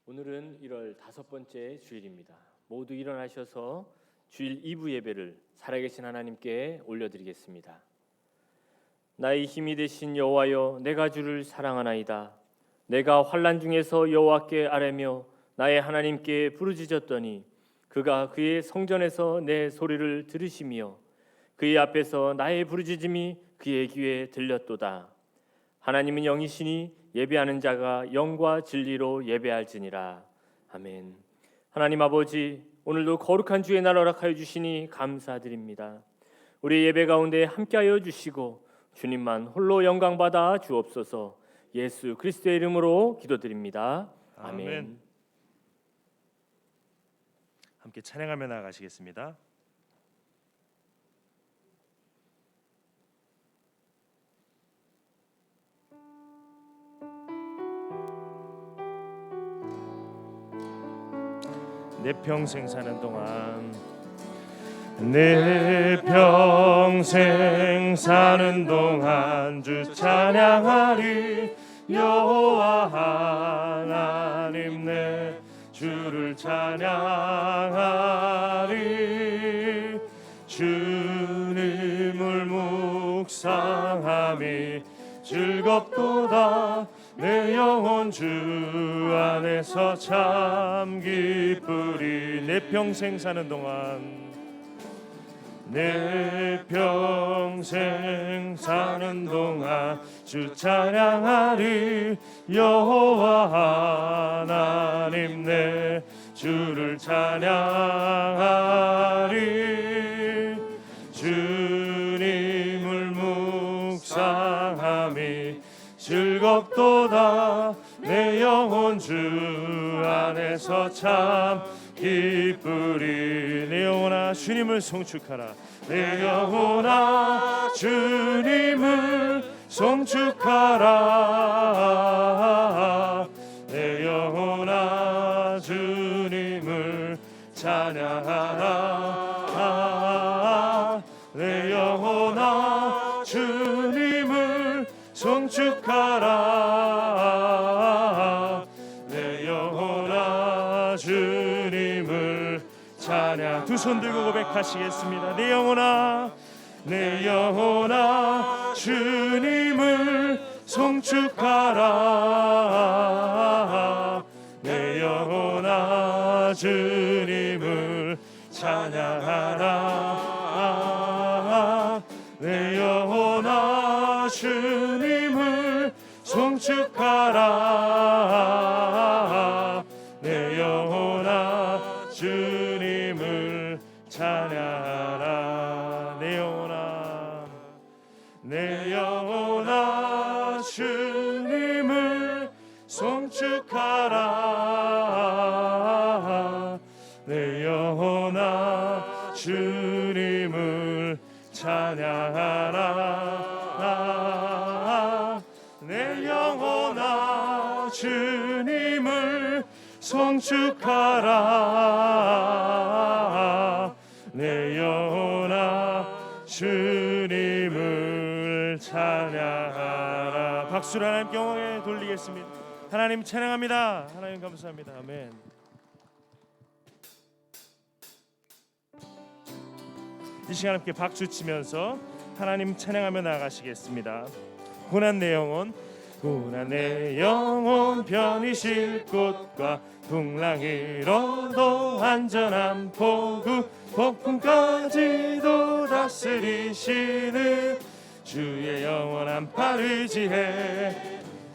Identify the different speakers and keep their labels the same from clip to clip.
Speaker 1: 오늘은 1월 5번째 주일입니다. 모두 일어나셔서 주일 2부 예배를 살아계신 하나님께 올려드리겠습니다. 나의 힘이 되신 여호와여, 내가 주를 사랑하나이다. 내가 환난 중에서 여호와께 아뢰며 나의 하나님께 부르짖었더니 그가 그의 성전에서 내 소리를 들으시며 그의 앞에서 나의 부르짖음이 그의 귀에 들렸도다. 하나님은 영이시니 예배하는 자가 영과 진리로 예배할지니라. 아멘. 하나님 아버지, 오늘도 거룩한 주의 날 허락하여 주시니 감사드립니다. 우리 예배 가운데 함께하여 주시고 주님만 홀로 영광받아 주옵소서. 예수 그리스도의 이름으로 기도드립니다. 아멘.
Speaker 2: 함께 찬양하며 나아가시겠습니다. 내 평생 사는 동안, 내 평생 사는 동안 주 찬양하리. 여호와 하나님 내 주를 찬양하리. 주님을 묵상함이 즐겁도다. 내 영혼 주 안에서 참 기쁘리. 내 평생 사는 동안, 내 평생 사는 동안 주 찬양하리. 여호와 하나님 내 주를 찬양하리. 주님을 묵상함이 즐겁도다. 내 영혼 주 안에서 참 기쁘리. 내 영혼아 주님을 송축하라. 내 영혼아 주님을 송축하라. 내 영혼아 주님을 찬양하라. 내 영혼아 주님을 송축하라. 내 영혼아 주님을 찬양. 두 손 들고 고백하시겠습니다. 내 영혼아, 내 영혼아 주님을 송축하라. 내 영혼아 주님을 찬양하라. 내 영혼아 주님을 송축하라. 내 영혼아 주님을 찬양하라. 내 영혼아, 내 영혼아 주님을 송축하라. 내 영혼아 주님을 찬양하라. 내 영혼아 주님을 송축하라. 내 영혼아 주님을 찬양하라. 박수를 하나님께 영광에 돌리겠습니다. 하나님 찬양합니다. 하나님 감사합니다. 아멘. 이 시간 함께 박수 치면서 하나님 찬양하며 나아가시겠습니다. 고난 내 영혼, 고난 내 영혼 편히 쉴 곳과 풍랑이로도 안전한 포구, 폭풍까지도 다스리시는 주의 영원한 팔 의지해.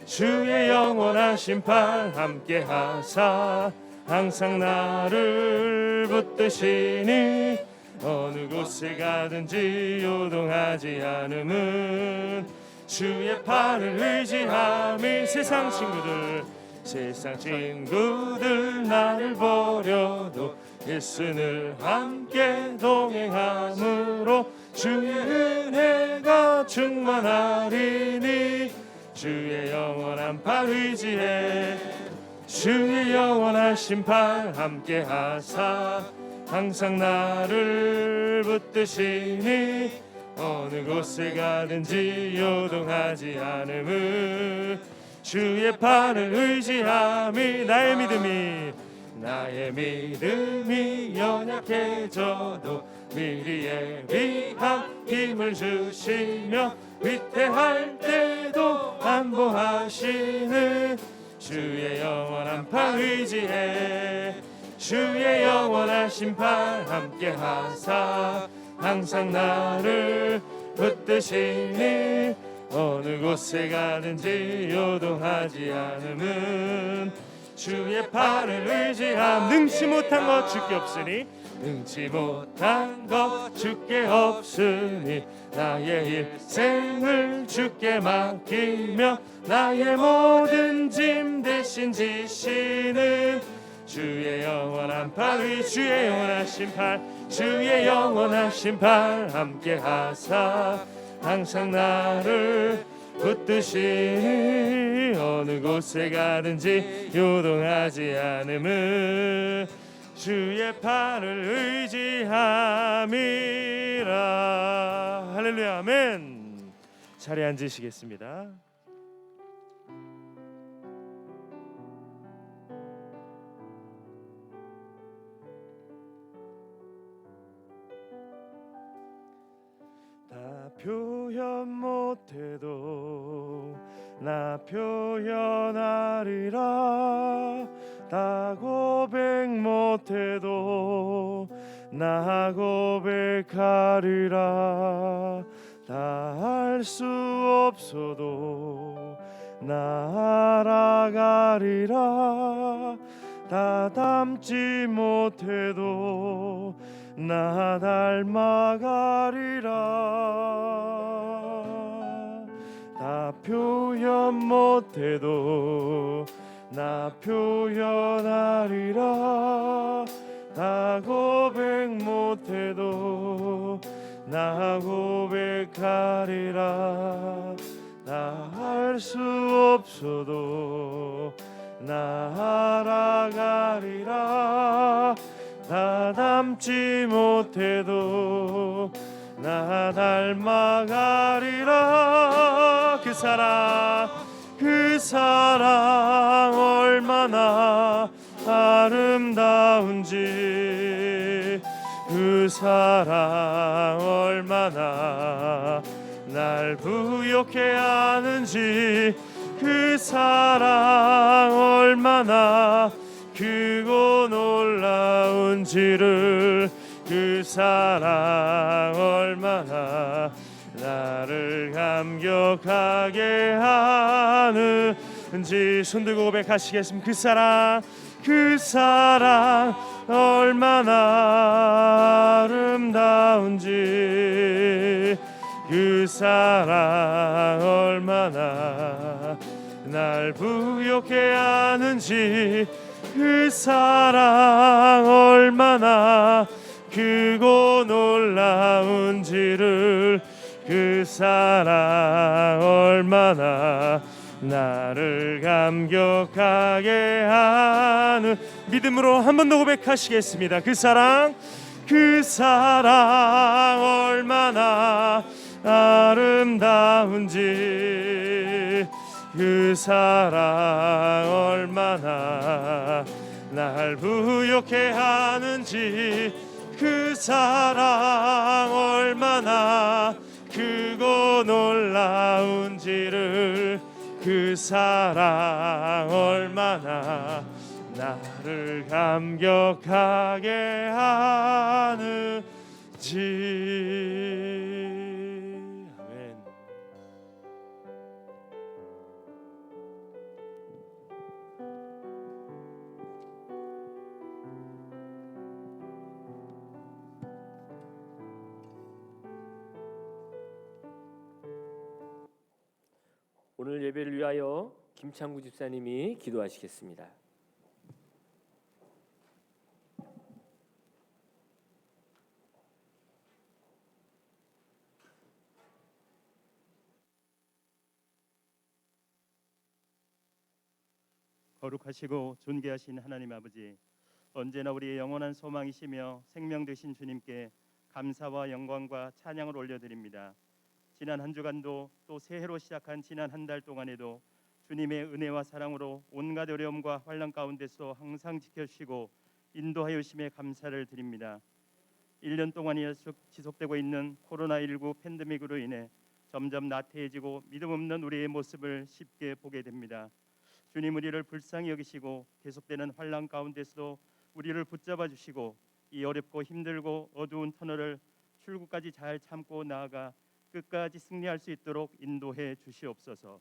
Speaker 2: 주의 영원한 심판 함께 하사 항상 나를 붙드시니 어느 곳에 가든지 요동하지 않음은 주의 팔을 의지함이. 세상 친구들 나를 버려도 예수는 함께 동행함으로 주의 은혜가 충만하리니. 주의 영원한 팔 의지해. 주의 영원한 심판 함께 하사 항상 나를 붙드시니 어느 곳에 가든지 요동하지 않음은 주의 팔을 의지함이 나의 믿음이 연약해져도 미리 예비한 힘을 주시며 위태할 때도 안보하시는 주의 영원한 팔 의지해 주의 영원하신 팔 함께 하사 항상 나를 붙드시니 어느 곳에 가든지 요동하지 않음은 주의 팔을 의지함 능치 못한 것 주께 없으니 능치 못한 것 주께 없으니 나의 일생을 주께 맡기며 나의 모든 짐 대신 지시는 주의 영원한 팔 주의 영원하신 팔 주의 영원하신 팔 함께 하사 항상 나를 붙드시니 어느 곳에 가든지 요동하지 않음은 주의 팔을 의지함이라. 할렐루야 아멘. 자리에 앉으시겠습니다. 다 표현 못해도 나 표현하리라. 다 고백 못해도 나 고백하리라. 다 할 수 없어도 나 알아가리라. 다 담지 못해도 나 닮아가리라. 다 표현 못해도 나 표현하리라. 다 고백 못해도 나 고백하리라. 다 할 수 없어도 나 알아가리라. 다 닮지 못해도 나 닮아가리라. 그 사랑 얼마나 아름다운지 그 사랑 얼마나 날 부욕해 하는지 그 사랑 얼마나 크고 놀라운지를 그 사랑 얼마나 나를 감격하게 하는지 손들고 고백하시겠습니다. 그 사랑 얼마나 아름다운지 그 사랑 얼마나 날 부욕해 하는지 그 사랑 얼마나 크고 놀라운지를 그 사랑 얼마나 나를 감격하게 하는 믿음으로 한 번 더 고백하시겠습니다. 그 사랑 얼마나 아름다운지 그 사랑 얼마나 날 부욕해 하는지 그 사랑 얼마나 크고 놀라운지를 그 사랑 얼마나 나를 감격하게 하는지. 아멘.
Speaker 1: 오늘 예배를 위하여 김창구 집사님이 기도하시겠습니다.
Speaker 3: 거룩하시고 존귀하신 하나님 아버지, 언제나 우리의 영원한 소망이시며 생명 되신 주님께 감사와 영광과 찬양을 올려드립니다. 지난 한 주간도 또 새해로 시작한 지난 한 달 동안에도 주님의 은혜와 사랑으로 온갖 어려움과 환난 가운데서 항상 지켜주시고 인도하여 주심에 감사를 드립니다. 1년 동안이 지속되고 있는 코로나19 팬데믹으로 인해 점점 나태해지고 믿음 없는 우리의 모습을 쉽게 보게 됩니다. 주님, 우리를 불쌍히 여기시고 계속되는 환난 가운데서도 우리를 붙잡아 주시고 이 어렵고 힘들고 어두운 터널을 출구까지 잘 참고 나아가 끝까지 승리할 수 있도록 인도해 주시옵소서.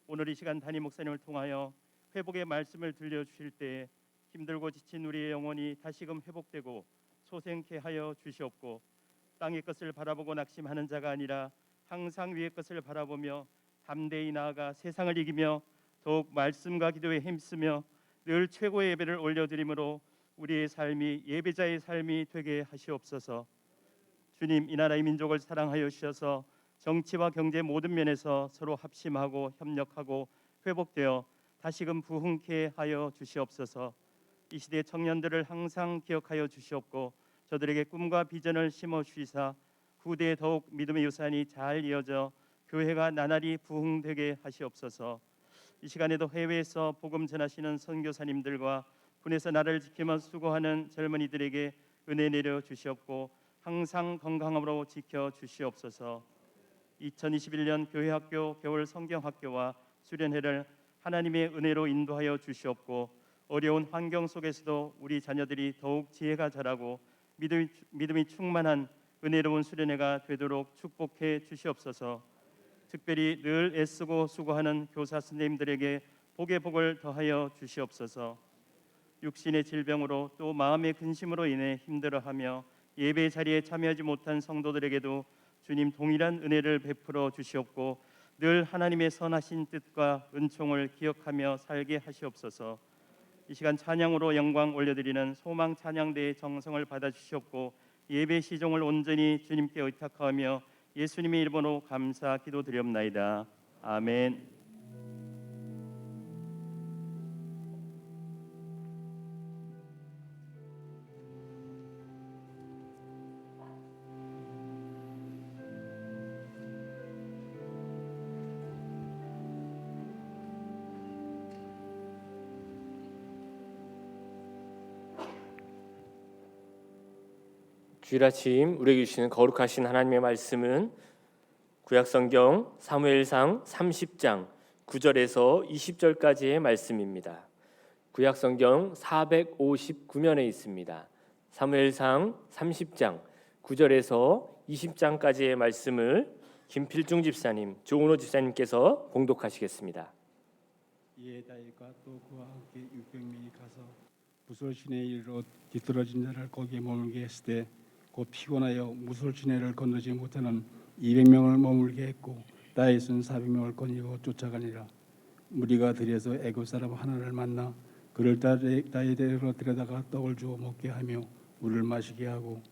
Speaker 3: 오늘 이 시간 담임 목사님을 통하여 회복의 말씀을 들려주실 때에 힘들고 지친 우리의 영혼이 다시금 회복되고 소생케 하여 주시옵고, 땅의 것을 바라보고 낙심하는 자가 아니라 항상 위의 것을 바라보며 담대히 나아가 세상을 이기며 더욱 말씀과 기도에 힘쓰며 늘 최고의 예배를 올려드림으로 우리의 삶이 예배자의 삶이 되게 하시옵소서. 주님, 이 나라의 민족을 사랑하여 주셔서 정치와 경제 모든 면에서 서로 합심하고 협력하고 회복되어 다시금 부흥케 하여 주시옵소서. 이 시대 청년들을 항상 기억하여 주시옵고 저들에게 꿈과 비전을 심어 주시사 후대에 더욱 믿음의 유산이 잘 이어져 교회가 나날이 부흥되게 하시옵소서. 이 시간에도 해외에서 복음 전하시는 선교사님들과 군에서 나라를 지키며 수고하는 젊은이들에게 은혜 내려 주시옵고 항상 건강함으로 지켜 주시옵소서. 2021년 교회학교 겨울 성경학교와 수련회를 하나님의 은혜로 인도하여 주시옵고 어려운 환경 속에서도 우리 자녀들이 더욱 지혜가 자라고 믿음이 충만한 은혜로운 수련회가 되도록 축복해 주시옵소서. 특별히 늘 애쓰고 수고하는 교사 선생님들에게 복의 복을 더하여 주시옵소서. 육신의 질병으로 또 마음의 근심으로 인해 힘들어하며 예배 자리에 참여하지 못한 성도들에게도 주님 동일한 은혜를 베풀어 주시옵고 늘 하나님의 선하신 뜻과 은총을 기억하며 살게 하시옵소서. 이 시간 찬양으로 영광 올려드리는 소망 찬양대의 정성을 받아 주시옵고 예배 시종을 온전히 주님께 의탁하며 예수님의 이름으로 감사 기도드리옵나이다. 아멘.
Speaker 1: 주일 아침 우리에게 주시는 거룩하신 하나님의 말씀은 구약성경 사무엘상 30장 9절에서 20절까지의 말씀입니다. 구약성경 459면에 있습니다. 사무엘상 30장 9절에서 20장까지의 말씀을 김필중 집사님, 조은호 집사님께서 봉독하시겠습니다.
Speaker 4: 이에 다윗과 또 그와 함께 600명이 가서 무솔 시내에 이르러 뒤떨어진 자를 거기에 머물게 했을 때 곧 피곤하여 무솔 시내를 건너지 못하는 200명을 머물게 했고 다윗은 400명을 거니고 쫓아가니라. 무리가 들여서 애굽 사람 하나를 만나 그를 다윗에게로 데려다가 떡을 주어 먹게 하며 물을 마시게 하고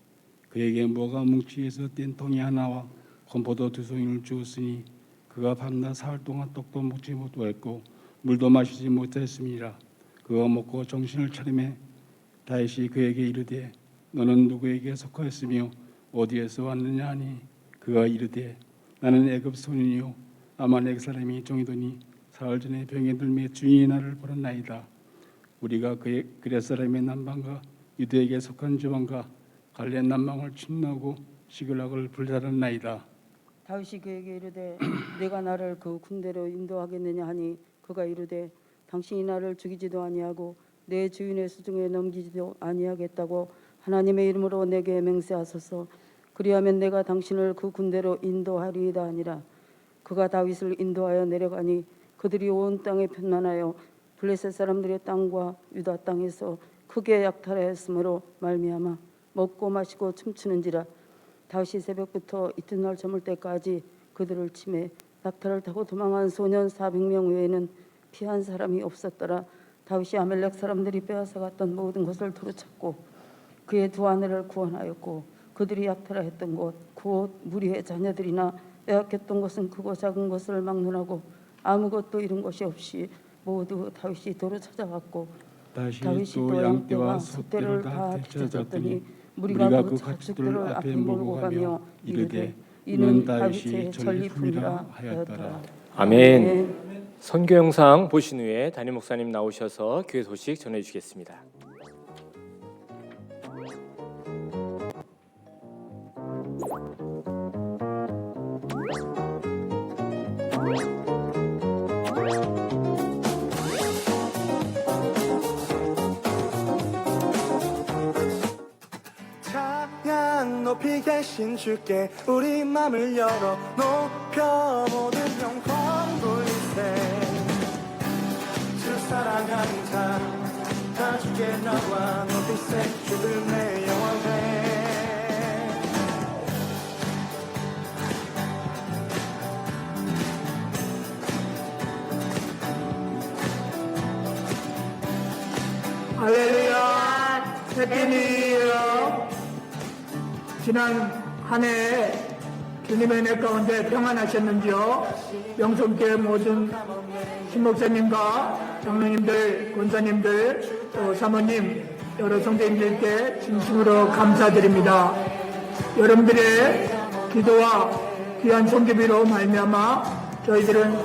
Speaker 4: 그에게 뭐가 뭉치에서 뗀 통이 하나와 건포도 2송이를 주었으니 그가 밤낮 사흘 동안 떡도 먹지 못하였고 물도 마시지 못했음이라. 그가 먹고 정신을 차리매 다윗이 그에게 이르되 너는 누구에게 속하였으며 어디에서 왔느냐 하니 그가 이르되 나는 애굽 소년이요 아말렉 사람이 종이더니 사흘 전에 병에 들매 주인이 나를 버렸나이다. 우리가 그의 그렛 사람의 남방과 유대에게 속한 지방과 갈렙 남방을 침노하고 시글락을 불살았나이다.
Speaker 5: 다윗이 그에게 이르되 내가 나를 그 군대로 인도하겠느냐 하니 그가 이르되 당신이 나를 죽이지도 아니하고 내 주인의 수중에 넘기지도 아니하겠다고 하나님의 이름으로 내게 맹세하소서. 그리하면 내가 당신을 그 군대로 인도하리이다 하니라. 그가 다윗을 인도하여 내려가니 그들이 온 땅에 편만하여 블레셋 사람들의 땅과 유다 땅에서 크게 약탈하였으므로 말미암아 먹고 마시고 춤추는지라. 다윗이 새벽부터 이튿날 저물 때까지 그들을 치매 낙타를 타고 도망한 소년 400명 외에는 피한 사람이 없었더라. 다윗이 아멜렉 사람들이 빼앗아 갔던 모든 것을 도로찾고 그의 두 아내를 구원하였고 그들이 약탈하였던 곳 곧 무리의 자녀들이나 빼앗겼던 것은 크고 작은 것을 막론하고 아무것도 잃은 것이 없이 모두 다윗이 도로 찾아갔고 다윗이 또 양떼와 소떼를 다 되찾았더니 무리가 그 가축들을 앞에 몰고 가며 이르되 이는 다윗의 전리품이라 하였더라.
Speaker 1: 아멘. 선교 영상 보신 후에 담임 목사님 나오셔서 교회 소식 전해 주시겠습니다.
Speaker 6: 찬양 높이 계신 주께 우리 맘을 열어 높여 모든 영광 돌리세. 주 사랑하는 자다 주께 나와 높이세. 주를 내 영원해.
Speaker 7: 할렐루야, 해피 뉴 이어. 지난 한 해 주님의 은혜 가운데 평안하셨는지요? 명성교회 모든 신목사님과 장로님들, 권사님들, 또 사모님, 여러 성도님들께 진심으로 감사드립니다. 여러분들의 기도와 귀한 성교비로 말미암아 저희들은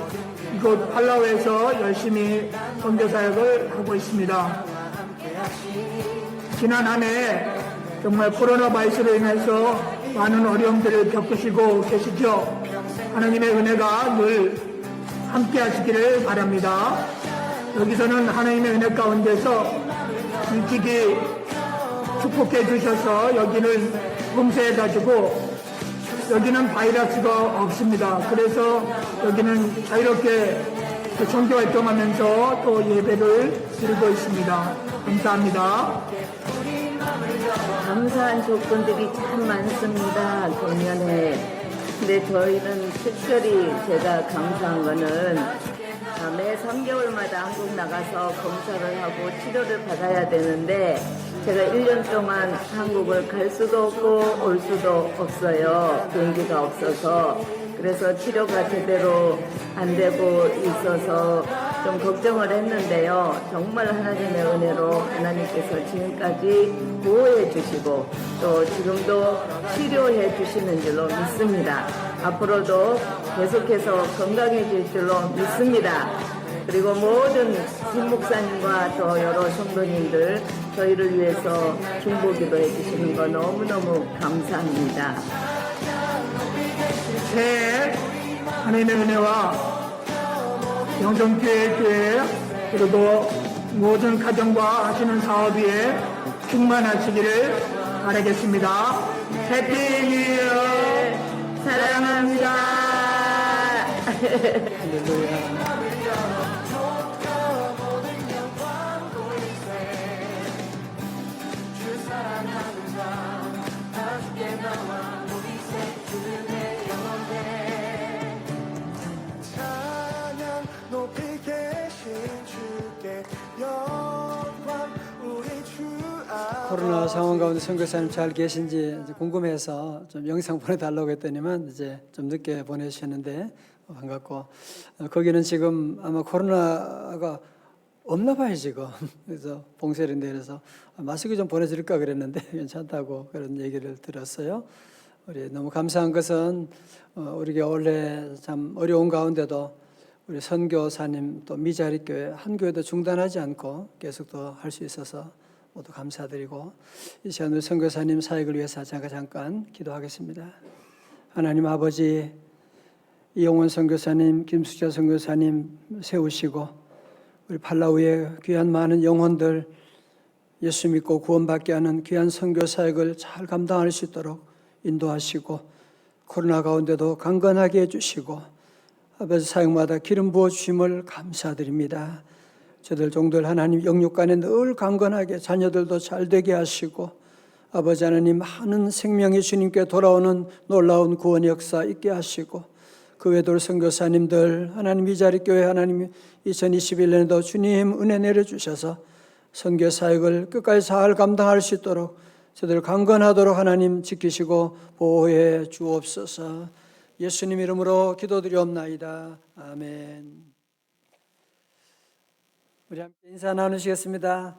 Speaker 7: 이곳 팔라우에서 열심히 선교 사역을 하고 있습니다. 지난 한 해 정말 코로나 바이러스로 인해서 많은 어려움들을 겪으시고 계시죠. 하나님의 은혜가 늘 함께 하시기를 바랍니다. 여기서는 하나님의 은혜 가운데서 일찍이 축복해 주셔서 여기는 봉쇄해 가지고 여기는 바이러스가 없습니다. 그래서 여기는 자유롭게 선교 활동하면서 또 예배를 드리고 있습니다. 감사합니다.
Speaker 8: 감사한 조건들이 참 많습니다. 금년에. 근데 저희는 특별히 제가 감사한 거는 매 3개월마다 한국 나가서 검사를 하고 치료를 받아야 되는데 제가 1년 동안 한국을 갈 수도 없고 올 수도 없어요. 비행기가 없어서. 그래서 치료가 제대로 안 되고 있어서 좀 걱정을 했는데요. 정말 하나님의 은혜로 하나님께서 지금까지 보호해 주시고 또 지금도 치료해 주시는 줄로 믿습니다. 앞으로도 계속해서 건강해질 줄로 믿습니다. 그리고 모든 신목사님과 또 여러 성도님들 저희를 위해서 중보기도 해주시는 거 너무너무 감사합니다.
Speaker 7: 새해 하나님의 은혜와 영성교회 그리고 모든 가정과 하시는 사업 위에 충만하시기를 바라겠습니다. 해피 뉴 이어.
Speaker 8: 사랑합니다.
Speaker 6: 찬양 높이 계신 주께 영광 우리 주 아버지.
Speaker 9: 코로나 상황 가운데 선교사님 잘 계신지 궁금해서 좀 영상 보내달라고 했더니만 이제 좀 늦게 보내주셨는데 반갑고 거기는 지금 아마 코로나가 없나 봐요 지금. 그래서 봉쇄를 내려서 마스크 좀 보내드릴까 그랬는데 괜찮다고 그런 얘기를 들었어요. 우리 너무 감사한 것은 우리가 원래 참 어려운 가운데도 우리 선교사님 또 미자리 교회 한 교회도 중단하지 않고 계속 또 할 수 있어서 모두 감사드리고 이 시간 우리 선교사님 사역을 위해서 잠깐 기도하겠습니다. 하나님 아버지 이용원 선교사님, 김수자 선교사님 세우시고 우리 팔라우의 귀한 많은 영혼들 예수 믿고 구원받게 하는 귀한 선교 사역을 잘 감당할 수 있도록 인도하시고 코로나 가운데도 강건하게 해주시고 아버지 사역마다 기름 부어주심을 감사드립니다. 저들 종들 하나님 영육간에 늘 강건하게 자녀들도 잘 되게 하시고 아버지 하나님 많은 생명이 주님께 돌아오는 놀라운 구원 역사 있게 하시고 그 외도 선교사님들 하나님 이 자리 교회 하나님 2021년에도 주님 은혜 내려주셔서 선교 사역을 끝까지 잘 감당할 수 있도록 저들 강건하도록 하나님 지키시고 보호해 주옵소서. 예수님 이름으로 기도드리옵나이다. 아멘. 우리 함께 인사 나누시겠습니다.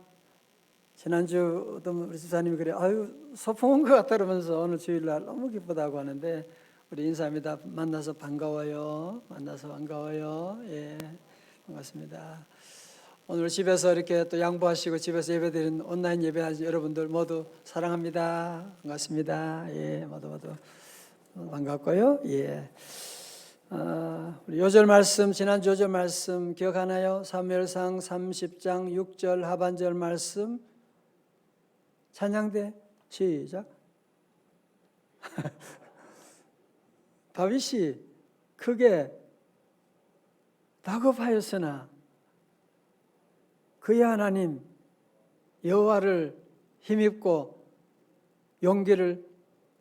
Speaker 9: 지난주도 우리 집사님이 그래 아유 소풍 온 것 같다 그러면서 오늘 주일날 너무 기쁘다고 하는데 우리 인사합니다. 만나서 반가워요. 예. 반갑습니다. 오늘 집에서 이렇게 또 양보하시고 집에서 예배드리는 온라인 예배하신 여러분들 모두 사랑합니다. 반갑습니다. 예, 모두 반갑고요. 예. 우리 요절 말씀, 지난주 요절 말씀 기억하나요? 사무엘상 30장 6절 하반절 말씀 찬양대 시작. 다윗이 크게 다급하였으나 그의 하나님 여호와를 힘입고 용기를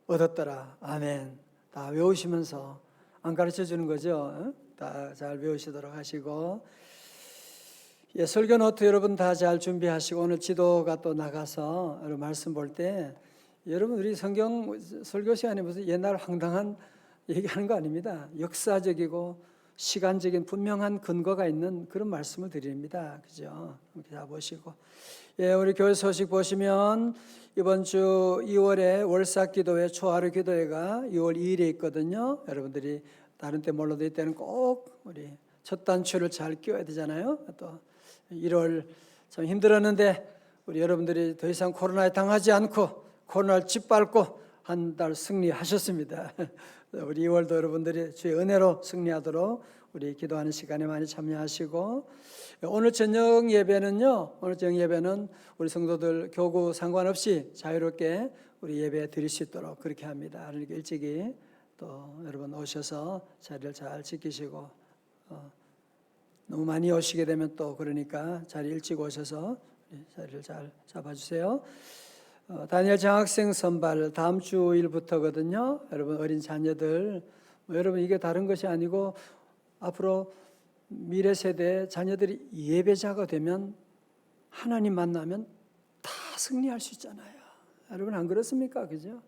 Speaker 9: 얻었더라. 아멘. 다 외우시면서 안 가르쳐 주는 거죠. 다 잘 외우시도록 하시고, 예, 설교 노트 여러분 다 잘 준비하시고 오늘 지도가 또 나가서 여러분 말씀 볼 때 여러분 우리 성경 설교 시간에 무슨 옛날 황당한 얘기하는 거 아닙니다. 역사적이고 시간적인 분명한 근거가 있는 그런 말씀을 드립니다. 그죠? 이렇게 다 보시고, 예, 우리 교회 소식 보시면 이번 주 2월에 월삭 기도회, 초하루 기도회가 2월 2일에 있거든요. 여러분들이 다른 때 몰라도 이때는 꼭 우리 첫 단추를 잘 끼워야 되잖아요. 또 1월 참 힘들었는데 우리 여러분들이 더 이상 코로나에 당하지 않고 코로나를 짓밟고 한 달 승리하셨습니다. 우리 2월도 여러분들이 주의 은혜로 승리하도록 우리 기도하는 시간에 많이 참여하시고, 오늘 저녁 예배는요, 오늘 저녁 예배는 우리 성도들 교구 상관없이 자유롭게 우리 예배 드릴 수 있도록 그렇게 합니다. 그러니까 일찍이 또 여러분 오셔서 자리를 잘 지키시고, 너무 많이 오시게 되면 또 그러니까 자리 일찍 오셔서 자리를 잘 잡아주세요. 다니엘 장학생 선발 다음 주일부터거든요. 여러분 어린 자녀들, 여러분 이게 다른 것이 아니고 앞으로 미래 세대 자녀들이 예배자가 되면 하나님 만나면 다 승리할 수 있잖아요. 여러분 안 그렇습니까? 그죠?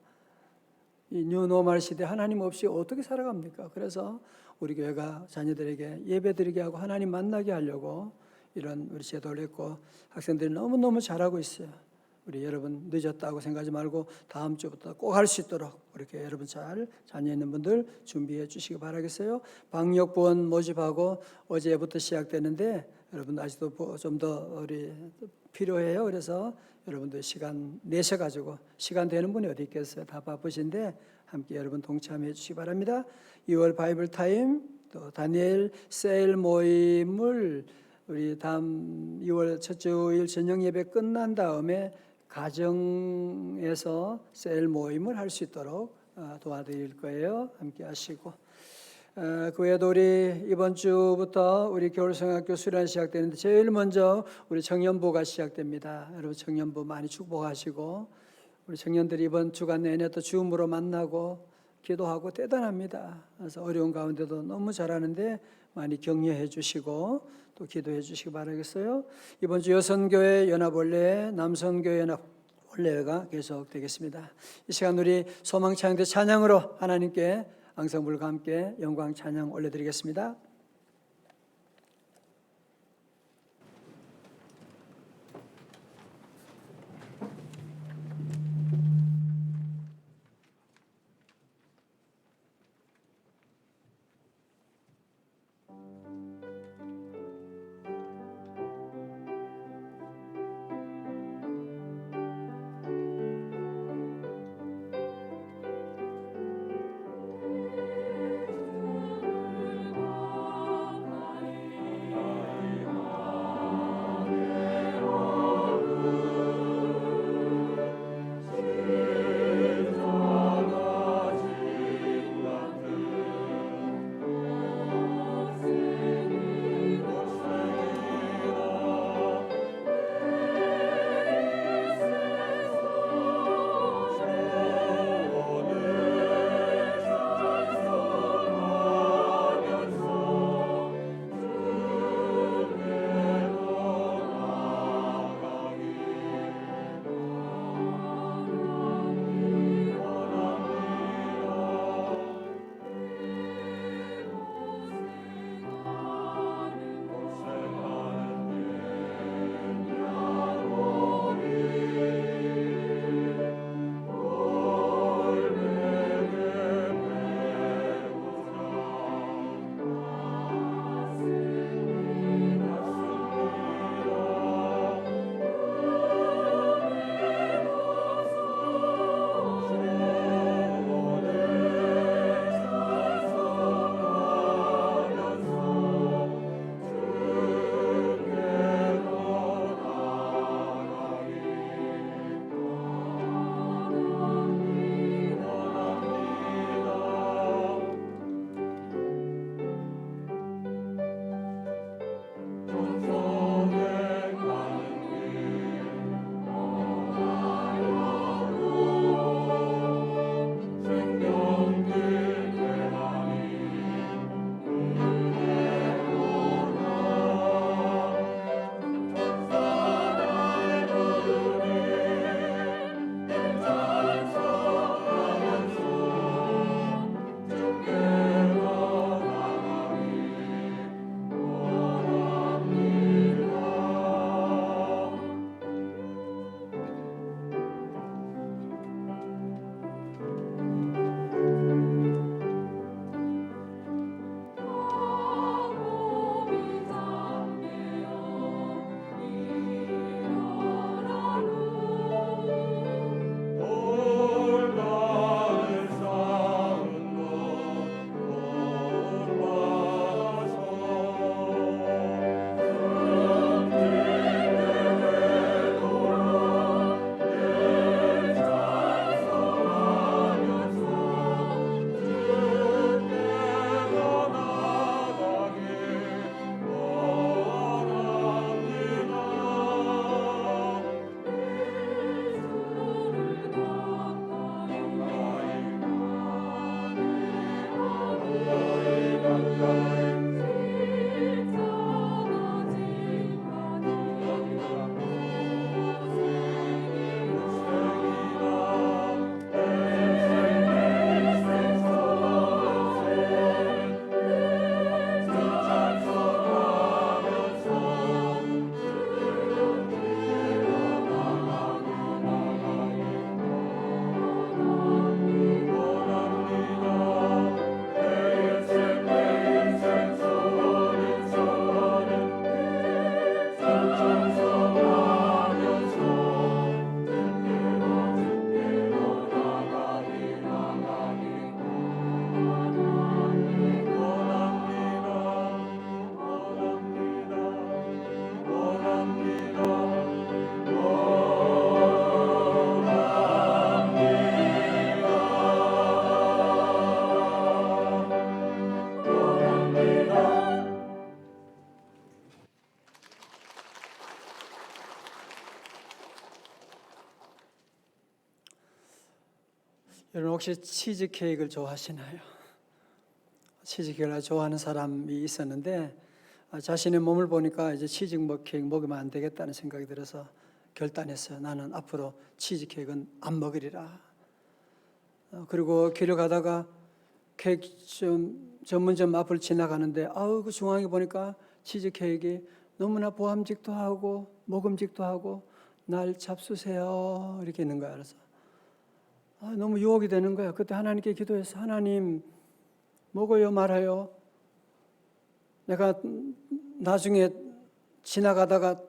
Speaker 9: 이 뉴노멀 시대 하나님 없이 어떻게 살아갑니까? 그래서 우리 교회가 자녀들에게 예배드리게 하고 하나님 만나게 하려고 이런 우리 제도를 했고, 학생들이 너무너무 잘하고 있어요. 우리 여러분 늦었다고 생각하지 말고 다음 주부터 꼭 할 수 있도록 이렇게 여러분 잘 자녀 있는 분들 준비해 주시기 바라겠어요. 방역보험 모집하고 어제부터 시작되는데 여러분 아직도 좀 더 우리 필요해요. 그래서 여러분들 시간 내셔 가지고, 시간 되는 분이 어디 있겠어요? 다 바쁘신데 함께 여러분 동참해 주시기 바랍니다. 2월 바이블 타임, 또 다니엘 세일 모임을 우리 다음 2월 첫 주일 저녁 예배 끝난 다음에 가정에서 셀 모임을 할 수 있도록 도와드릴 거예요. 함께 하시고, 그 외에도 우리 이번 주부터 우리 겨울성학교 수련 시작되는데 제일 먼저 우리 청년부가 시작됩니다. 여러분 청년부 많이 축복하시고, 우리 청년들이 이번 주간 내내 또 줌으로 만나고 기도하고 대단합니다. 그래서 어려운 가운데도 너무 잘하는데 많이 격려해 주시고 또 기도해 주시기 바라겠어요. 이번 주 여성교회 연합원례, 남성교회 연합원례가 계속 되겠습니다. 이 시간 우리 소망찬양대 찬양으로 하나님께 앙상블과 함께 영광 찬양 올려드리겠습니다. 여러분 혹시 치즈 케이크를 좋아하시나요? 치즈 케이크를 좋아하는 사람이 있었는데 자신의 몸을 보니까 이제 치즈 케이크 먹으면 안 되겠다는 생각이 들어서 결단했어요. 나는 앞으로 치즈 케이크는 안 먹으리라. 그리고 길을 가다가 케이크 전문점 앞을 지나가는데 그 중앙에 보니까 치즈 케이크 너무나 보암직도 하고 먹음직도 하고 날 잡수세요 이렇게 있는 거야. 그래서 너무 유혹이 되는 거야. 그때 하나님께 기도해서 하나님 먹어요 말아요. 내가 나중에 지나가다가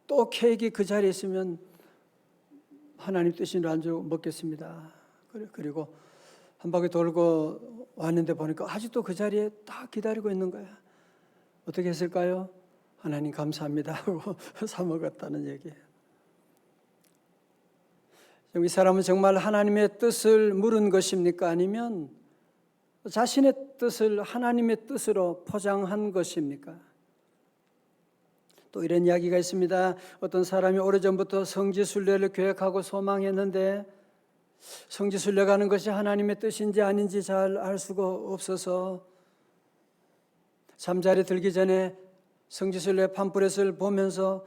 Speaker 9: 또 케이크 그 자리에 있으면 하나님 뜻인 줄 알고 먹겠습니다. 그리고 한 바퀴 돌고 왔는데 보니까 아직도 그 자리에 딱 기다리고 있는 거야. 어떻게 했을까요? 하나님 감사합니다 하고 사 먹었다는 얘기예요. 이 사람은 정말 하나님의 뜻을 물은 것입니까? 아니면 자신의 뜻을 하나님의 뜻으로 포장한 것입니까? 또 이런 이야기가 있습니다. 어떤 사람이 오래전부터 성지순례를 계획하고 소망했는데 성지순례 가는 것이 하나님의 뜻인지 아닌지 잘 알 수가 없어서 잠자리 들기 전에 성지순례 팜플렛을 보면서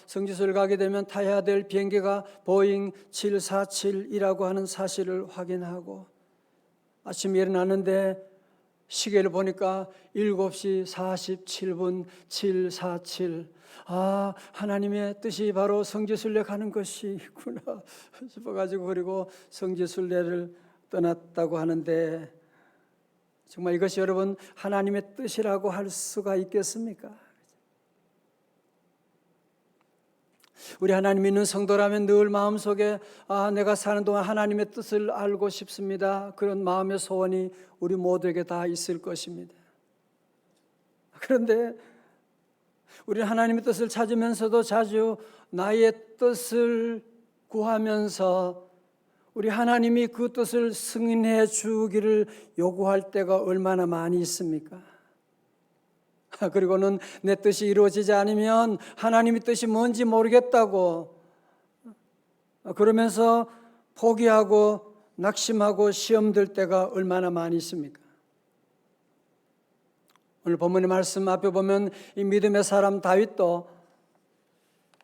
Speaker 9: 성지순례 가게 되면 타야 될 비행기가 보잉 747이라고 하는 사실을 확인하고 아침에 일어났는데 시계를 보니까 7시 47분 747. 하나님의 뜻이 바로 성지순례 가는 것이구나 싶어가지고 그리고 성지순례를 떠났다고 하는데 정말 이것이 여러분 하나님의 뜻이라고 할 수가 있겠습니까? 우리 하나님 믿는 성도라면 늘 마음속에 내가 사는 동안 하나님의 뜻을 알고 싶습니다. 그런 마음의 소원이 우리 모두에게 다 있을 것입니다. 그런데 우리는 하나님의 뜻을 찾으면서도 자주 나의 뜻을 구하면서 우리 하나님이 그 뜻을 승인해 주기를 요구할 때가 얼마나 많이 있습니까? 그리고는 내 뜻이 이루어지지 않으면 하나님의 뜻이 뭔지 모르겠다고 그러면서 포기하고 낙심하고 시험 들 때가 얼마나 많이 있습니까? 오늘 본문의 말씀 앞에 보면 이 믿음의 사람 다윗도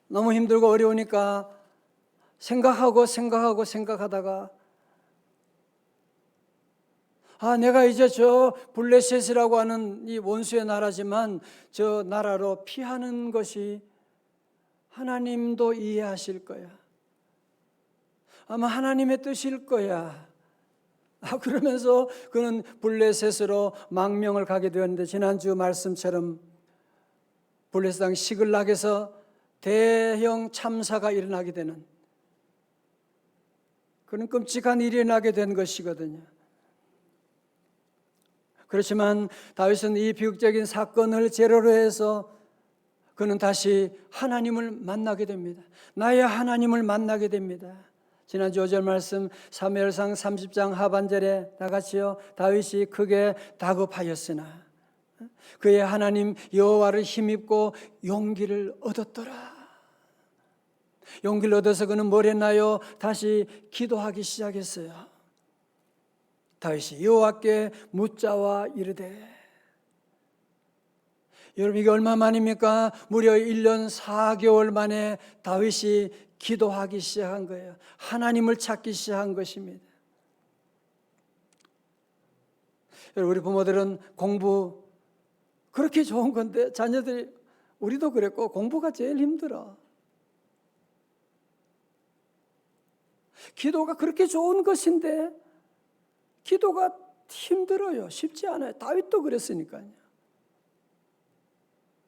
Speaker 9: 너무 힘들고 어려우니까 생각하다가 내가 이제 저 블레셋이라고 하는 이 원수의 나라지만 저 나라로 피하는 것이 하나님도 이해하실 거야. 아마 하나님의 뜻일 거야. 그러면서 그는 블레셋으로 망명을 가게 되었는데 지난주 말씀처럼 블레셋 땅 시글락에서 대형 참사가 일어나게 되는 그런 끔찍한 일이 일어나게 된 것이거든요. 그렇지만 다윗은 이 비극적인 사건을 제로로 해서 그는 다시 하나님을 만나게 됩니다. 나의 하나님을 만나게 됩니다. 지난주 5절 말씀 사무엘상 30장 하반절에 다 같이요. 다윗이 크게 다급하였으나 그의 하나님 여호와를 힘입고 용기를 얻었더라. 용기를 얻어서 그는 뭘 했나요? 다시 기도하기 시작했어요. 다윗이 여호와께 묻자와 이르되 여러분 이게 얼마 만입니까? 무려 1년 4개월 만에 다윗이 기도하기 시작한 거예요. 하나님을 찾기 시작한 것입니다. 여러분 우리 부모들은 공부 그렇게 좋은 건데 자녀들이 우리도 그랬고 공부가 제일 힘들어. 기도가 그렇게 좋은 것인데 기도가 힘들어요. 쉽지 않아요. 다윗도 그랬으니까요.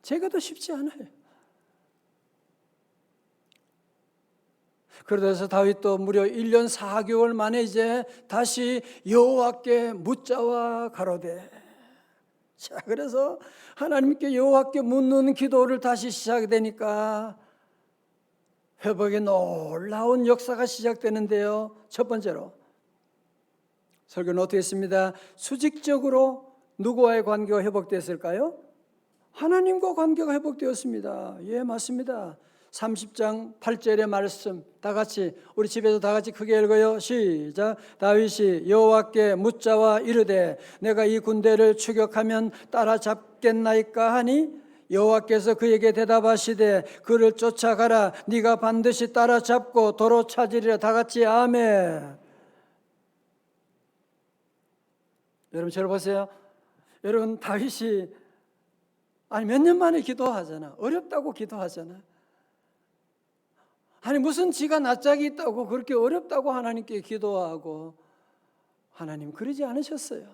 Speaker 9: 제가 더 쉽지 않아요. 그러면서 다윗도 무려 1년 4개월 만에 이제 다시 여호와께 묻자와 가로되. 자, 그래서 하나님께 여호와께 묻는 기도를 다시 시작되니까 회복의 놀라운 역사가 시작되는데요. 첫 번째로 설교는 어떻게 했습니다? 수직적으로 누구와의 관계가 회복됐을까요? 하나님과 관계가 회복되었습니다. 예, 맞습니다. 30장 8절의 말씀 다 같이 우리 집에서 다 같이 크게 읽어요. 시작. 다윗이 여호와께 묻자와 이르되 내가 이 군대를 추격하면 따라잡겠나이까 하니 여호와께서 그에게 대답하시되 그를 쫓아가라. 네가 반드시 따라잡고 도로 찾으리라. 다 같이 아멘. 여러분 저를 보세요. 여러분 다윗이 아니 몇 년 만에 기도하잖아. 어렵다고 기도하잖아. 아니 무슨 지가 낯짝이 있다고 그렇게 어렵다고 하나님께 기도하고 하나님 그러지 않으셨어요.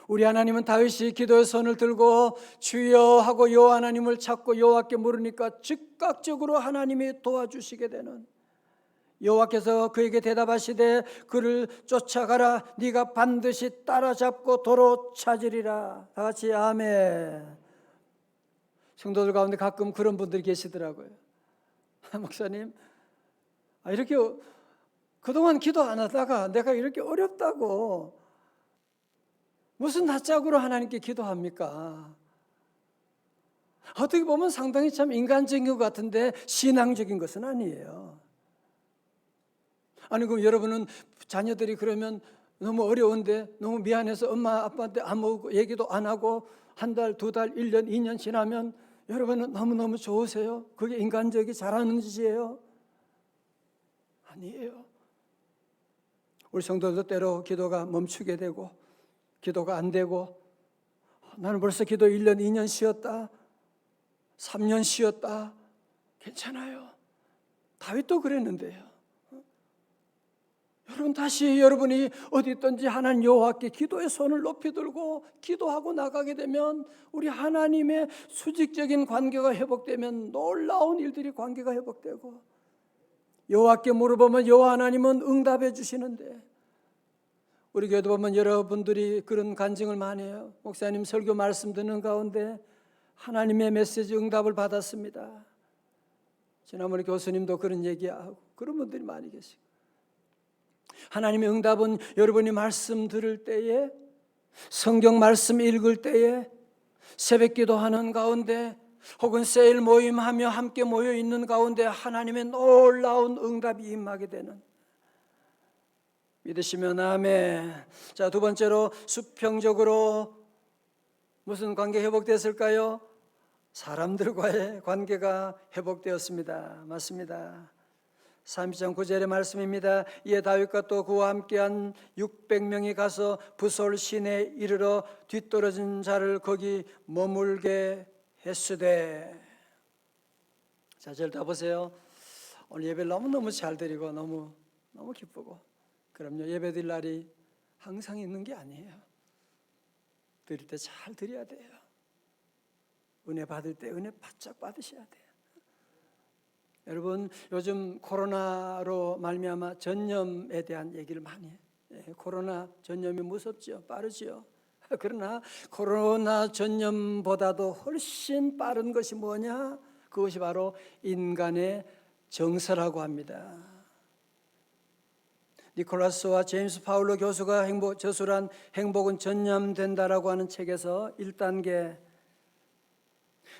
Speaker 9: 우리 하나님은 다윗이 기도의 손을 들고 주여 하고 여호와 하나님을 찾고 여호와께 물으니까 즉각적으로 하나님이 도와주시게 되는 여호와께서 그에게 대답하시되 그를 쫓아가라. 네가 반드시 따라잡고 도로 찾으리라. 다 같이 아멘. 성도들 가운데 가끔 그런 분들이 계시더라고요. 목사님 이렇게 그동안 기도 안 하다가 내가 이렇게 어렵다고 무슨 낯짝으로 하나님께 기도합니까? 어떻게 보면 상당히 참 인간적인 것 같은데 신앙적인 것은 아니에요. 아니 그럼 여러분은 자녀들이 그러면 너무 어려운데 너무 미안해서 엄마 아빠한테 아무 얘기도 안 하고 한 달, 두 달, 1년, 2년 지나면 여러분은 너무너무 좋으세요? 그게 인간적이 잘하는 짓이에요? 아니에요. 우리 성도도 때로 기도가 멈추게 되고 기도가 안 되고 나는 벌써 기도 1년, 2년 쉬었다 3년 쉬었다 괜찮아요. 다윗도 그랬는데요. 여러분 다시 여러분이 어디 있든지 하나님 여호와께 기도의 손을 높이 들고 기도하고 나가게 되면 우리 하나님의 수직적인 관계가 회복되면 놀라운 일들이 관계가 회복되고 여호와께 물어보면 여호와 하나님은 응답해 주시는데 우리 교회도 보면 여러분들이 그런 간증을 많이 해요. 목사님 설교 말씀 듣는 가운데 하나님의 메시지 응답을 받았습니다. 지난번에 교수님도 그런 얘기하고 그런 분들이 많이 계시고 하나님의 응답은 여러분이 말씀 들을 때에 성경 말씀 읽을 때에 새벽 기도하는 가운데 혹은 세일 모임하며 함께 모여 있는 가운데 하나님의 놀라운 응답이 임하게 되는 믿으시면 아멘. 자, 두 번째로 수평적으로 무슨 관계 회복됐을까요? 사람들과의 관계가 회복되었습니다. 맞습니다. 32장 9절의 말씀입니다. 이에 다윗과 또 그와 함께한 600명이 가서 부솔 시내에 이르러 뒤떨어진 자를 거기 머물게 했으되. 자, 저를 다 보세요. 오늘 예배를 너무너무 잘 드리고 너무 기쁘고 그럼요. 예배 드릴 날이 항상 있는 게 아니에요. 드릴 때 잘 드려야 돼요. 은혜 받을 때 은혜 바짝 받으셔야 돼요. 여러분 요즘 코로나로 말미암아 전염에 대한 얘기를 많이 해요. 코로나 전염이 무섭죠. 빠르죠. 그러나 코로나 전염보다도 훨씬 빠른 것이 뭐냐? 그것이 바로 인간의 정서라고 합니다. 니콜라스와 제임스 파울로 교수가 저술한 행복은 전염된다라고 하는 책에서 1단계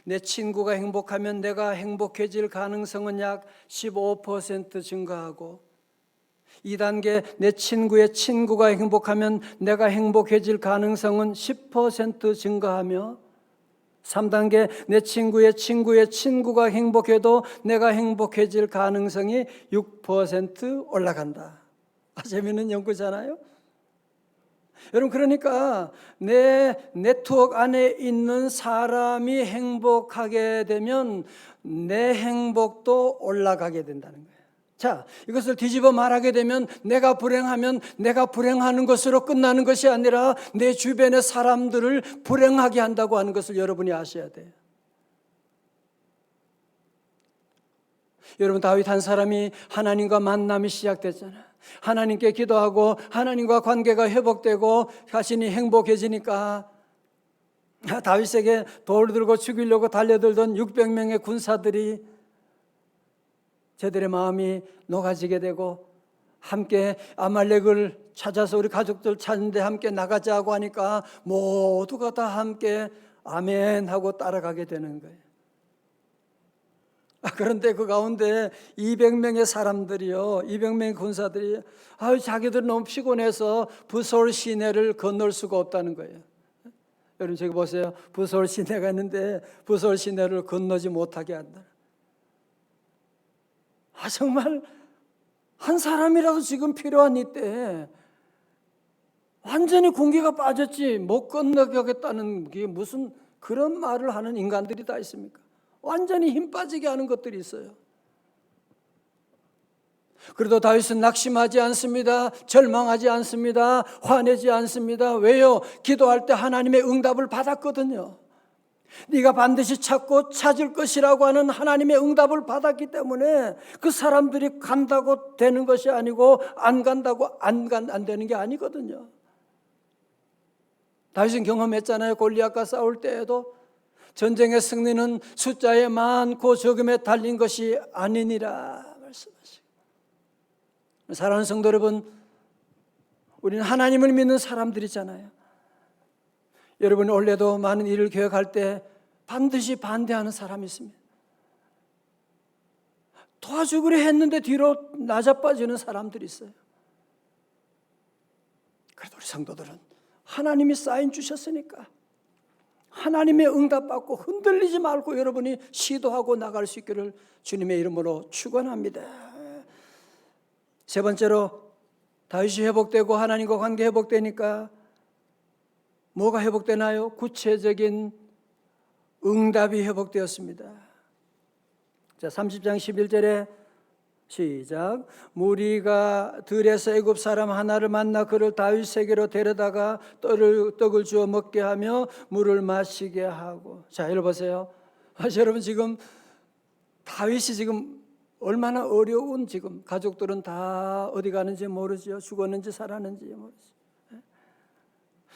Speaker 9: 내 친구가 행복하면 내가 행복해질 가능성은 약 15% 증가하고 2단계 내 친구의 친구가 행복하면 내가 행복해질 가능성은 10% 증가하며 3단계 내 친구의 친구의 친구가 행복해도 내가 행복해질 가능성이 6% 올라간다. 재미있는 연구잖아요. 여러분 그러니까 내 네트워크 안에 있는 사람이 행복하게 되면 내 행복도 올라가게 된다는 거예요. 자, 이것을 뒤집어 말하게 되면 내가 불행하면 내가 불행하는 것으로 끝나는 것이 아니라 내 주변의 사람들을 불행하게 한다고 하는 것을 여러분이 아셔야 돼요. 여러분 다윗 한 사람이 하나님과 만남이 시작됐잖아요. 하나님께 기도하고 하나님과 관계가 회복되고 자신이 행복해지니까 다윗에게 돌을 들고 죽이려고 달려들던 600명의 군사들이 저들의 마음이 녹아지게 되고 함께 아말렉을 찾아서 우리 가족들 찾는데 함께 나가자고 하니까 모두가 다 함께 아멘 하고 따라가게 되는 거예요. 그런데 그 가운데 200명의 사람들이요, 200명의 군사들이 자기들 너무 피곤해서 부솔 시내를 건널 수가 없다는 거예요. 여러분 저기 보세요. 부솔 시내가 있는데 부솔 시내를 건너지 못하게 한다. 정말 한 사람이라도 지금 필요한 이때 완전히 군기가 빠졌지 못 건너겠다는 게 무슨 그런 말을 하는 인간들이 다 있습니까? 완전히 힘 빠지게 하는 것들이 있어요. 그래도 다윗은 낙심하지 않습니다. 절망하지 않습니다. 화내지 않습니다. 왜요? 기도할 때 하나님의 응답을 받았거든요. 네가 반드시 찾고 찾을 것이라고 하는 하나님의 응답을 받았기 때문에 그 사람들이 간다고 되는 것이 아니고 안 간다고 안 되는 게 아니거든요. 다윗은 경험했잖아요. 골리앗과 싸울 때에도 전쟁의 승리는 숫자에 많고 적음에 달린 것이 아니니라 말씀하시고. 사랑하는 성도 여러분, 우리는 하나님을 믿는 사람들이잖아요. 여러분 원래도 많은 일을 계획할 때 반드시 반대하는 사람이 있습니다. 도와주기로 했는데 뒤로 나자빠지는 사람들이 있어요. 그래도 우리 성도들은 하나님이 사인 주셨으니까 하나님의 응답받고 흔들리지 말고 여러분이 시도하고 나갈 수 있기를 주님의 이름으로 축원합니다. 세 번째로 다윗이 회복되고 하나님과 관계 회복되니까 뭐가 회복되나요? 구체적인 응답이 회복되었습니다. 자, 30장 11절에 시작. 무리가 들에서 애굽 사람 하나를 만나 그를 다윗에게로 데려다가 떡을 주어 먹게 하며 물을 마시게 하고. 자, 읽어보세요. 여러분 지금 다윗이 지금 얼마나 어려운 지금 가족들은 다 어디 가는지 모르죠. 죽었는지 살았는지 모르죠.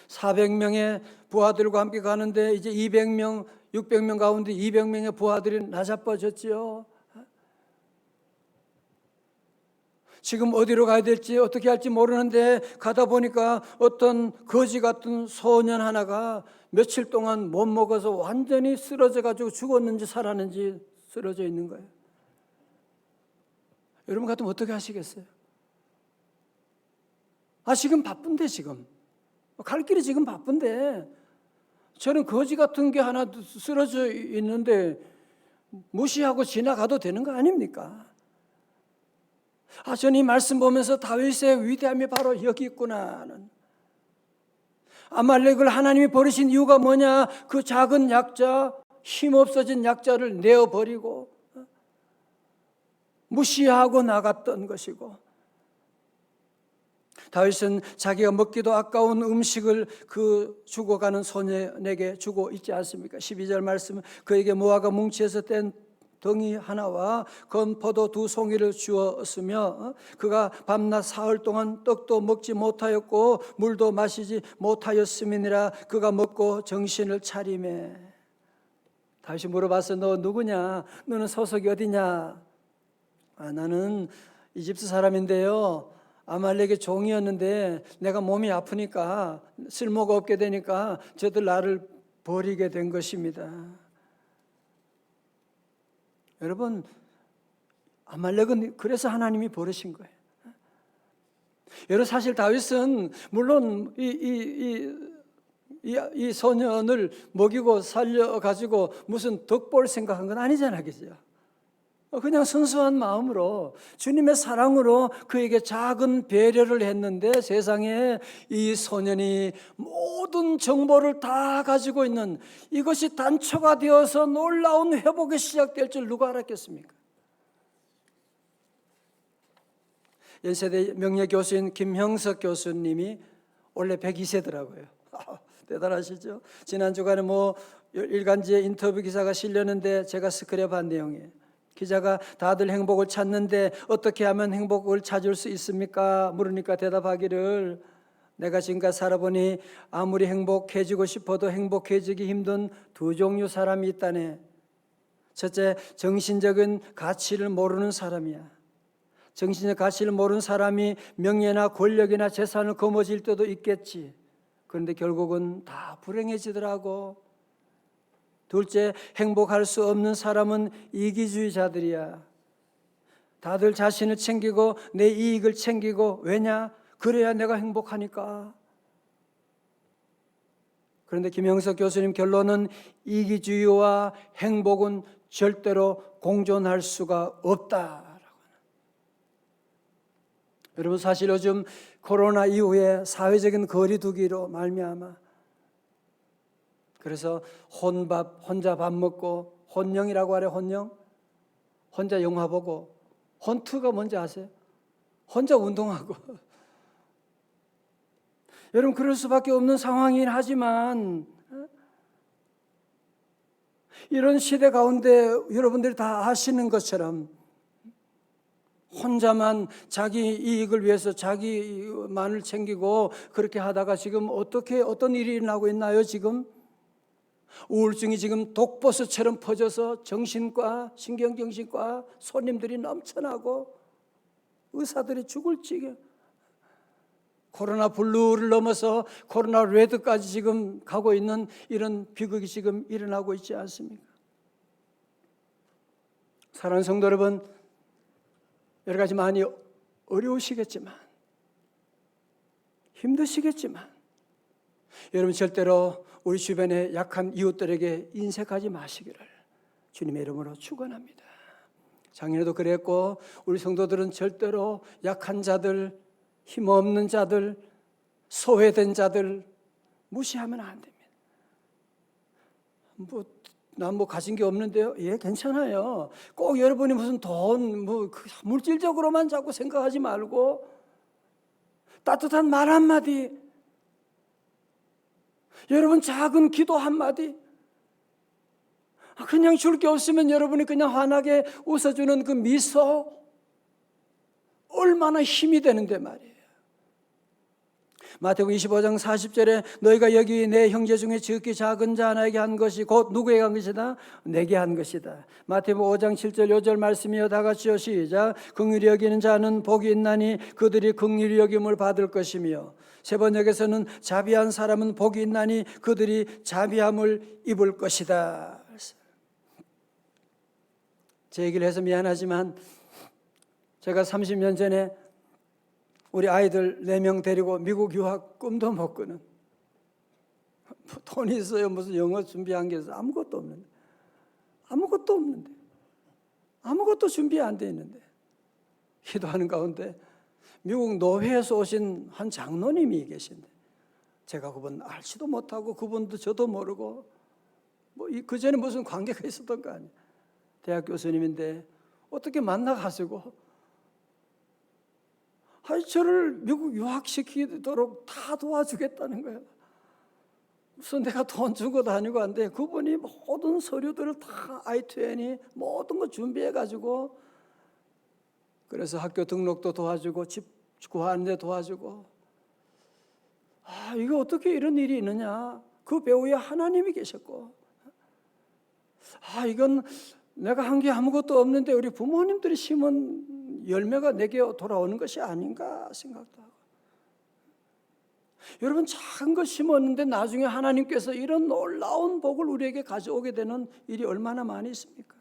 Speaker 9: 400명의 부하들과 함께 가는데 이제 200명, 600명 가운데 200명의 부하들이 나자빠졌지요. 지금 어디로 가야 될지 어떻게 할지 모르는데 가다 보니까 어떤 거지 같은 소년 하나가 며칠 동안 못 먹어서 완전히 쓰러져 가지고 죽었는지 살았는지 쓰러져 있는 거예요. 여러분 같으면 어떻게 하시겠어요? 지금 바쁜데 지금 갈 길이 지금 바쁜데 저는 거지 같은 게 하나 쓰러져 있는데 무시하고 지나가도 되는 거 아닙니까? 저는 이 말씀 보면서 다윗의 위대함이 바로 여기 있구나는. 아말렉을 하나님이 버리신 이유가 뭐냐? 그 작은 약자, 힘없어진 약자를 내어버리고 무시하고 나갔던 것이고, 다윗은 자기가 먹기도 아까운 음식을 그 죽어가는 소년에게 주고 있지 않습니까? 12절 말씀은 그에게 모아가 뭉치에서 뗀 덩이 하나와 건포도 2송이를 주었으며 그가 밤낮 사흘 동안 떡도 먹지 못하였고 물도 마시지 못하였음이니라. 그가 먹고 정신을 차리매. 다윗이 물어봤어. 너 누구냐? 너는 소속이 어디냐? 나는 이집트 사람인데요, 아말렉의 종이었는데 내가 몸이 아프니까 쓸모가 없게 되니까 저들 나를 버리게 된 것입니다. 여러분, 아말렉은 그래서 하나님이 버리신 거예요. 여러분, 사실 다윗은 물론 이 소년을 먹이고 살려가지고 무슨 덕볼 생각한 건 아니잖아요, 그죠? 그냥 순수한 마음으로 주님의 사랑으로 그에게 작은 배려를 했는데 세상에 이 소년이 모든 정보를 다 가지고 있는 이것이 단초가 되어서 놀라운 회복이 시작될 줄 누가 알았겠습니까? 연세대 명예교수인 김형석 교수님이 원래 102세더라고요. 대단하시죠? 지난 주간에 일간지에 인터뷰 기사가 실렸는데 제가 스크랩한 내용이에요. 기자가 다들 행복을 찾는데 어떻게 하면 행복을 찾을 수 있습니까? 물으니까 대답하기를, 내가 지금까지 살아보니 아무리 행복해지고 싶어도 행복해지기 힘든 2종류 사람이 있다네. 첫째, 정신적인 가치를 모르는 사람이야. 정신적 가치를 모르는 사람이 명예나 권력이나 재산을 거머쥘 때도 있겠지. 그런데 결국은 다 불행해지더라고. 둘째, 행복할 수 없는 사람은 이기주의자들이야. 다들 자신을 챙기고 내 이익을 챙기고, 왜냐? 그래야 내가 행복하니까. 그런데 김영석 교수님 결론은 이기주의와 행복은 절대로 공존할 수가 없다라고. 여러분, 사실 요즘 코로나 이후에 사회적인 거리두기로 말미암아, 그래서 혼자 밥 먹고, 혼영이라고 하래. 혼영, 혼자 영화 보고. 혼투가 뭔지 아세요? 혼자 운동하고. 여러분, 그럴 수밖에 없는 상황이긴 하지만, 이런 시대 가운데 여러분들이 다 아시는 것처럼 혼자만 자기 이익을 위해서 자기만을 챙기고 그렇게 하다가 지금 어떤 일이 일어나고 있나요? 지금 우울증이 지금 독버섯처럼 퍼져서 정신과 신경정신과 손님들이 넘쳐나고 의사들이 죽을 지경, 코로나 블루를 넘어서 코로나 레드까지 지금 가고 있는 이런 비극이 지금 일어나고 있지 않습니까? 사랑하는 성도 여러분, 여러 가지 많이 어려우시겠지만, 힘드시겠지만, 여러분 절대로 우리 주변의 약한 이웃들에게 인색하지 마시기를 주님의 이름으로 축원합니다. 작년에도 그랬고, 우리 성도들은 절대로 약한 자들, 힘없는 자들, 소외된 자들 무시하면 안 됩니다. 난 가진 게 없는데요. 예, 괜찮아요. 꼭 여러분이 무슨 돈, 물질적으로만 자꾸 생각하지 말고 따뜻한 말 한마디, 여러분 작은 기도 한마디, 그냥 줄 게 없으면 여러분이 그냥 환하게 웃어주는 그 미소, 얼마나 힘이 되는데 말이에요. 마태복음 25장 40절에 너희가 여기 내 형제 중에 지극히 작은 자 하나에게 한 것이 곧 누구에게 한 것이다? 내게 한 것이다. 마태복음 5장 7절 5절 말씀이요, 다 같이요, 시작. 긍휼히 여기는 자는 복이 있나니 그들이 긍휼히 여김을 받을 것이며, 세 번역에서는 자비한 사람은 복이 있나니 그들이 자비함을 입을 것이다. 제 얘기를 해서 미안하지만 제가 30년 전에 우리 아이들 4명 데리고 미국 유학 꿈도 못 꾸는, 돈이 있어요. 무슨 영어 준비한 게 있어? 아무것도 없는데, 아무것도 준비 안 돼 있는데, 기도하는 가운데 미국 노회에서 오신 한 장로님이 계신데, 제가 그분 알지도 못하고 그분도 저도 모르고 그 전에 무슨 관계가 있었던 거 아니에요. 대학 교수님인데 어떻게 만나가지고 저를 미국 유학시키도록 다 도와주겠다는 거예요. 무슨 내가 돈 준 것도 아니고 한데, 그분이 모든 서류들을 다 I-20 모든 거 준비해가지고, 그래서 학교 등록도 도와주고 집 구하는 데 도와주고. 이거 어떻게 이런 일이 있느냐. 그 배후에 하나님이 계셨고, 이건 내가 한 게 아무것도 없는데 우리 부모님들이 심은 열매가 내게 돌아오는 것이 아닌가 생각도 하고. 여러분, 작은 것 심었는데 나중에 하나님께서 이런 놀라운 복을 우리에게 가져오게 되는 일이 얼마나 많이 있습니까?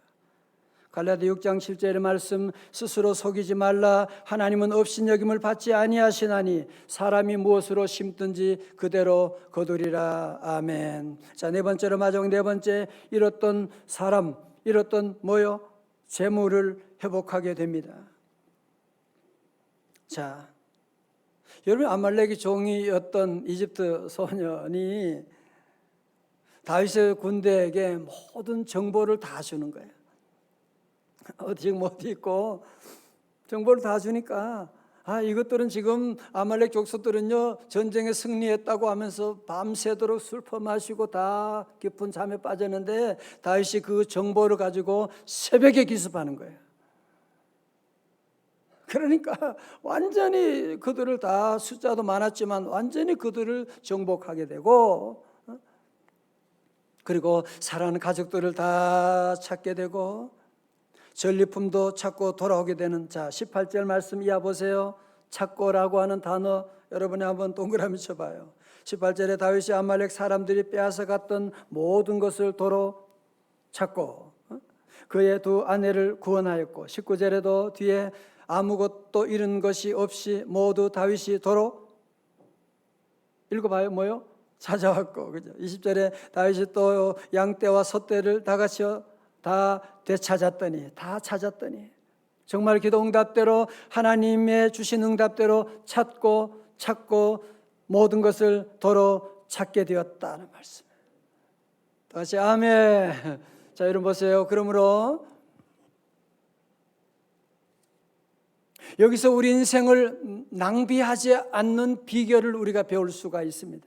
Speaker 9: 갈라디아 6장 7절의 말씀, 스스로 속이지 말라. 하나님은 업신여김을 받지 아니하시나니 사람이 무엇으로 심든지 그대로 거두리라. 아멘. 자, 네 번째로 마지막 네 번째, 잃었던 사람, 잃었던 재물을 회복하게 됩니다. 자, 여러분, 아말렉의 종이었던 이집트 소년이 다윗의 군대에게 모든 정보를 다 주는 거예요. 지금 어디 있고 정보를 다 주니까, 이것들은 지금 아말렉 족속들은요 전쟁에 승리했다고 하면서 밤새도록 술 퍼마시고 다 깊은 잠에 빠졌는데, 다윗이 그 정보를 가지고 새벽에 기습하는 거예요. 그러니까 완전히 그들을 다, 숫자도 많았지만 완전히 그들을 정복하게 되고, 그리고 사랑하는 가족들을 다 찾게 되고, 전리품도 찾고 돌아오게 되는. 자, 18절 말씀 이어 보세요. 찾고라고 하는 단어 여러분이 한번 동그라미 쳐봐요. 18절에 다윗이 아말렉 사람들이 빼앗아 갔던 모든 것을 도로 찾고 그의 두 아내를 구원하였고 19절에도 뒤에 아무것도 잃은 것이 없이 모두 다윗이 도로 읽어봐요. 뭐요? 찾아왔고, 그죠? 20절에 다윗이 또 양떼와 소떼를 다 같이 다 되찾았더니, 다 찾았더니 정말 기도 응답대로 하나님의 주신 응답대로 찾고 모든 것을 도로 찾게 되었다는 말씀. 다시 아멘. 자, 여러분 보세요. 그러므로 여기서 우리 인생을 낭비하지 않는 비결을 우리가 배울 수가 있습니다.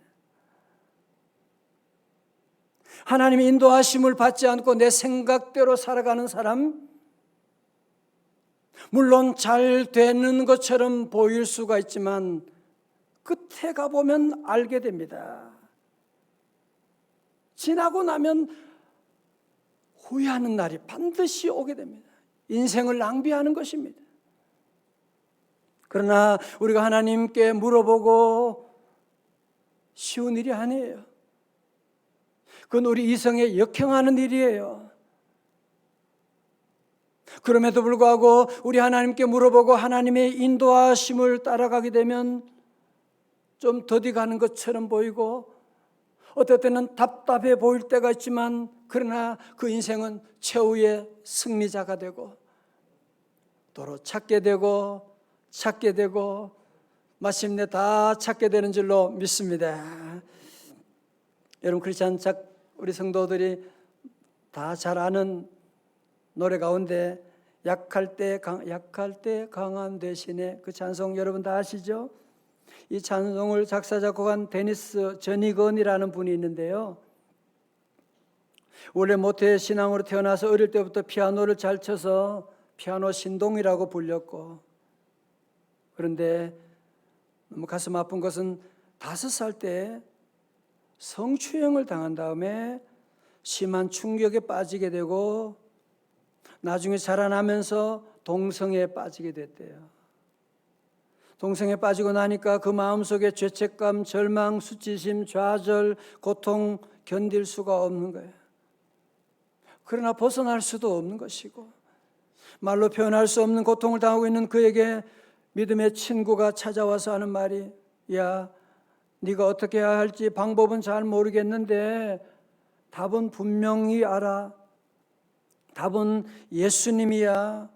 Speaker 9: 하나님의 인도하심을 받지 않고 내 생각대로 살아가는 사람, 물론 잘 되는 것처럼 보일 수가 있지만 끝에 가보면 알게 됩니다. 지나고 나면 후회하는 날이 반드시 오게 됩니다. 인생을 낭비하는 것입니다. 그러나 우리가 하나님께 물어보고 쉬운 일이 아니에요. 그건 우리 이성에 역행하는 일이에요. 그럼에도 불구하고 우리 하나님께 물어보고 하나님의 인도하심을 따라가게 되면 좀 더디 가는 것처럼 보이고 어떨 때는 답답해 보일 때가 있지만 그러나 그 인생은 최후의 승리자가 되고 도로 찾게 되고 마침내 다 찾게 되는 줄로 믿습니다. 여러분 크리스찬 우리 성도들이 다 잘 아는 노래 가운데 약할 때 강함 대신에 그 찬송 여러분 다 아시죠? 이 찬송을 작사 작곡한 데니스 저니건이라는 분이 있는데요. 원래 모태 신앙으로 태어나서 어릴 때부터 피아노를 잘 쳐서 피아노 신동이라고 불렸고 그런데 너무 가슴 아픈 것은 5살 때 성추행을 당한 다음에 심한 충격에 빠지게 되고 나중에 자라나면서 동성애에 빠지게 됐대요. 동성애에 빠지고 나니까 그 마음속에 죄책감, 절망, 수치심, 좌절, 고통 견딜 수가 없는 거예요. 그러나 벗어날 수도 없는 것이고 말로 표현할 수 없는 고통을 당하고 있는 그에게 믿음의 친구가 찾아와서 하는 말이 야, 네가 어떻게 해야 할지 방법은 잘 모르겠는데 답은 분명히 알아. 답은 예수님이야.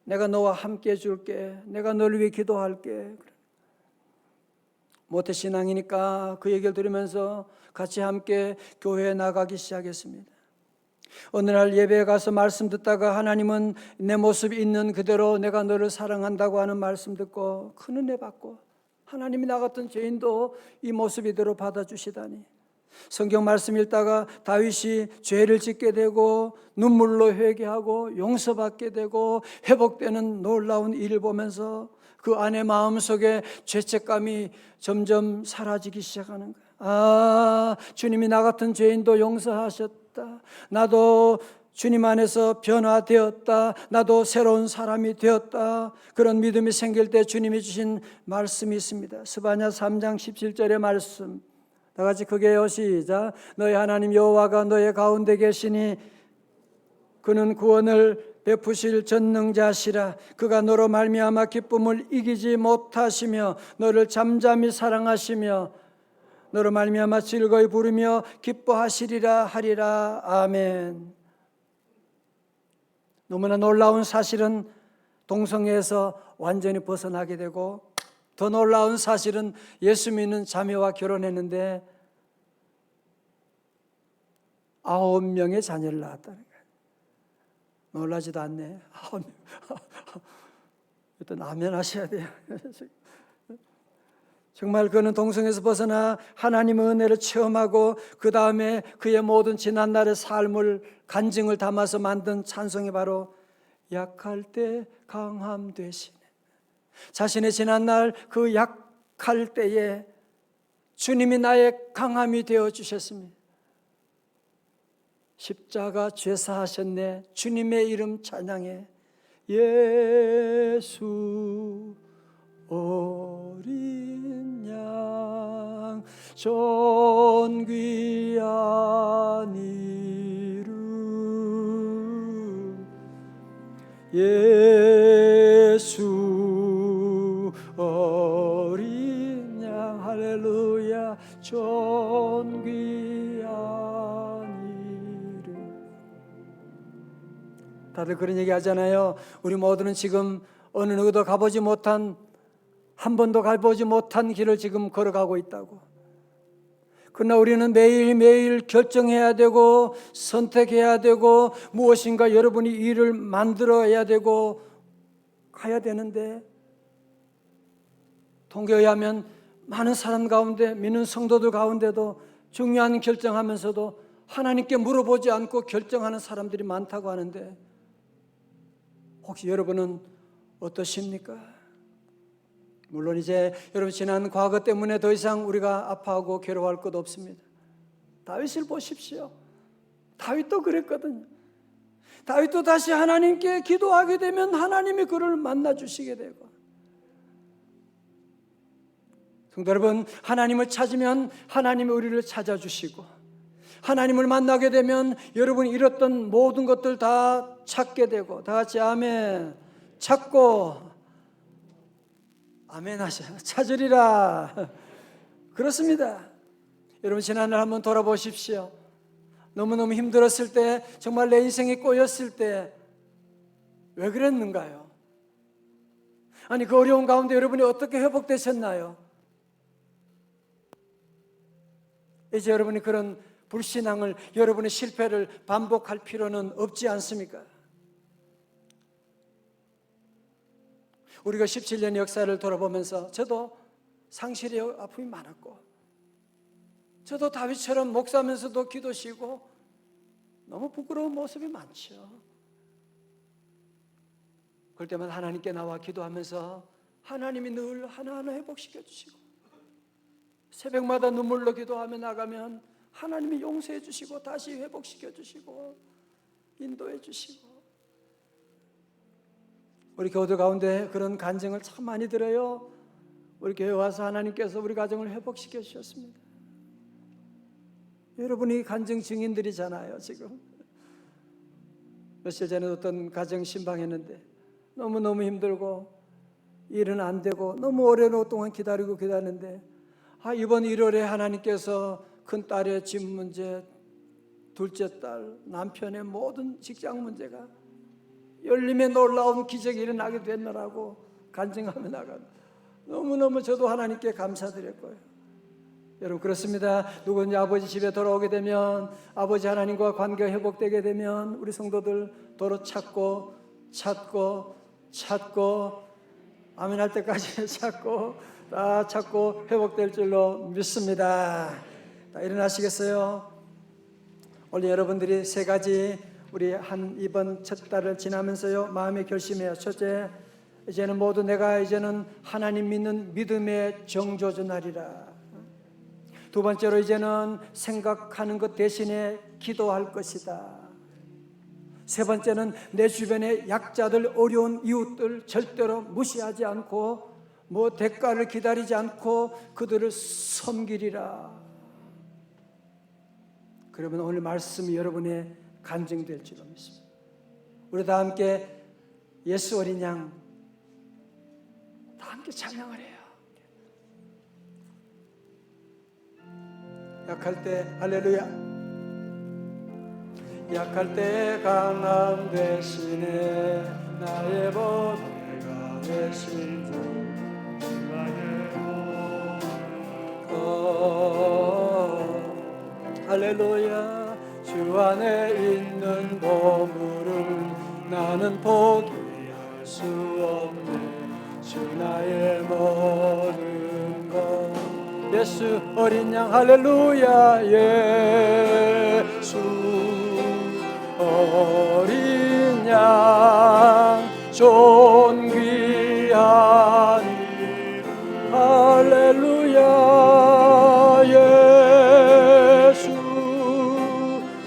Speaker 9: 내가 너와 함께 해줄게. 내가 너를 위해 기도할게. 모태신앙이니까 그 얘기를 들으면서 같이 함께 교회에 나가기 시작했습니다. 어느 날 예배에 가서 말씀 듣다가 하나님은 내 모습이 있는 그대로 내가 너를 사랑한다고 하는 말씀 듣고 큰 은혜 받고 하나님이 나 같은 죄인도 이 모습 이대로 받아주시다니. 성경 말씀 읽다가 다윗이 죄를 짓게 되고 눈물로 회개하고 용서받게 되고 회복되는 놀라운 일을 보면서 그 안에 마음속에 죄책감이 점점 사라지기 시작하는 거예요. 아, 주님이 나 같은 죄인도 용서하셨다. 나도 주님 안에서 변화되었다. 나도 새로운 사람이 되었다. 그런 믿음이 생길 때 주님이 주신 말씀이 있습니다. 스바냐 3장 17절의 말씀 다 같이 크게 시작. 너희 하나님 여호와가 너의 가운데 계시니 그는 구원을 베푸실 전능자시라. 그가 너로 말미암아 기쁨을 이기지 못하시며 너를 잠잠히 사랑하시며 너로 말미암아 즐거이 부르며 기뻐하시리라 하리라. 아멘. 너무나 놀라운 사실은 동성애에서 완전히 벗어나게 되고 더 놀라운 사실은 예수 믿는 자매와 결혼했는데 9명의 자녀를 낳았다는 거예요. 놀라지도 않네. 9명. 일단 아멘 하셔야 돼요. 정말 그는 동성에서 벗어나 하나님의 은혜를 체험하고 그 다음에 그의 모든 지난날의 삶을 간증을 담아서 만든 찬송이 바로 약할 때 강함 되시네. 자신의 지난날 그 약할 때에 주님이 나의 강함이 되어 주셨습니다. 십자가 죄사하셨네. 주님의 이름 찬양해. 예수 어린 양 존귀한 이름 예수 어린 양 할렐루야 존귀한 이름. 다들 그런 얘기 하잖아요. 우리 모두는 지금 어느 누구도 가보지 못한, 한 번도 가보지 못한 길을 지금 걸어가고 있다고. 그러나 우리는 매일매일 결정해야 되고 선택해야 되고 무엇인가 여러분이 일을 만들어야 되고 가야 되는데, 통계에 의하면 많은 사람 가운데, 믿는 성도들 가운데도 중요한 결정하면서도 하나님께 물어보지 않고 결정하는 사람들이 많다고 하는데, 혹시 여러분은 어떠십니까? 물론 이제 여러분 지난 과거 때문에 더 이상 우리가 아파하고 괴로워할 것 없습니다. 다윗을 보십시오. 다윗도 그랬거든요. 다윗도 다시 하나님께 기도하게 되면 하나님이 그를 만나 주시게 되고, 성도 여러분, 하나님을 찾으면 하나님이 우리를 찾아주시고, 하나님을 만나게 되면 여러분이 잃었던 모든 것들 다 찾게 되고, 다 같이 아멘. 찾고 아멘 하셔. 찾으리라. 그렇습니다. 여러분 지난날 한번 돌아보십시오. 너무너무 힘들었을 때, 정말 내 인생이 꼬였을 때 왜 그랬는가요? 아니 그 어려운 가운데 여러분이 어떻게 회복되셨나요? 이제 여러분이 그런 불신앙을, 여러분의 실패를 반복할 필요는 없지 않습니까? 우리가 17년 역사를 돌아보면서 저도 상실의 아픔이 많았고, 저도 다윗처럼 목사면서도 기도시고 너무 부끄러운 모습이 많죠. 그럴 때마다 하나님께 나와 기도하면서 하나님이 늘 하나하나 회복시켜 주시고, 새벽마다 눈물로 기도하며 나가면 하나님이 용서해 주시고 다시 회복시켜 주시고 인도해 주시고. 우리 교우들 가운데 그런 간증을 참 많이 들어요. 우리 교회 와서 하나님께서 우리 가정을 회복시켜 주셨습니다. 여러분이 간증 증인들이잖아요. 지금 며칠 전에 어떤 가정 신방했는데 너무너무 힘들고 일은 안 되고 너무 오랫동안 기다리는데, 이번 1월에 하나님께서 큰딸의 집 문제, 둘째 딸, 남편의 모든 직장 문제가 열림에 놀라운 기적이 일어나게 됐느라고 간증하며 나간, 너무너무 저도 하나님께 감사드렸고요. 여러분 그렇습니다. 누구든지 아버지 집에 돌아오게 되면, 아버지 하나님과 관계가 회복되게 되면 우리 성도들 도로 찾고 아멘 할 때까지 찾고 다 찾고 회복될 줄로 믿습니다. 다 일어나시겠어요? 오늘 여러분들이 세 가지 우리 이번 첫 달을 지나면서요 마음에 결심해요. 첫째, 이제는 모두 내가 이제는 하나님 믿는 믿음의 정조준하리라. 두 번째로, 이제는 생각하는 것 대신에 기도할 것이다. 세 번째는 내 주변의 약자들, 어려운 이웃들 절대로 무시하지 않고 대가를 기다리지 않고 그들을 섬기리라. 그러면 오늘 말씀이 여러분의 간증될 줄로 믿습니다. 우리 다 함께 예수 어린 양 다 함께 찬양을 해요. 약할 때 할렐루야. 약할 때 강함 대신에 나의 보배가 되신 주, 할렐루야. 주 안에 있는 보물을 나는 포기할 수 없네. 주 나의 모든 것. 예수 어린 양 할렐루야. 예수 어린 양 존귀한 이름 할렐루야. 예수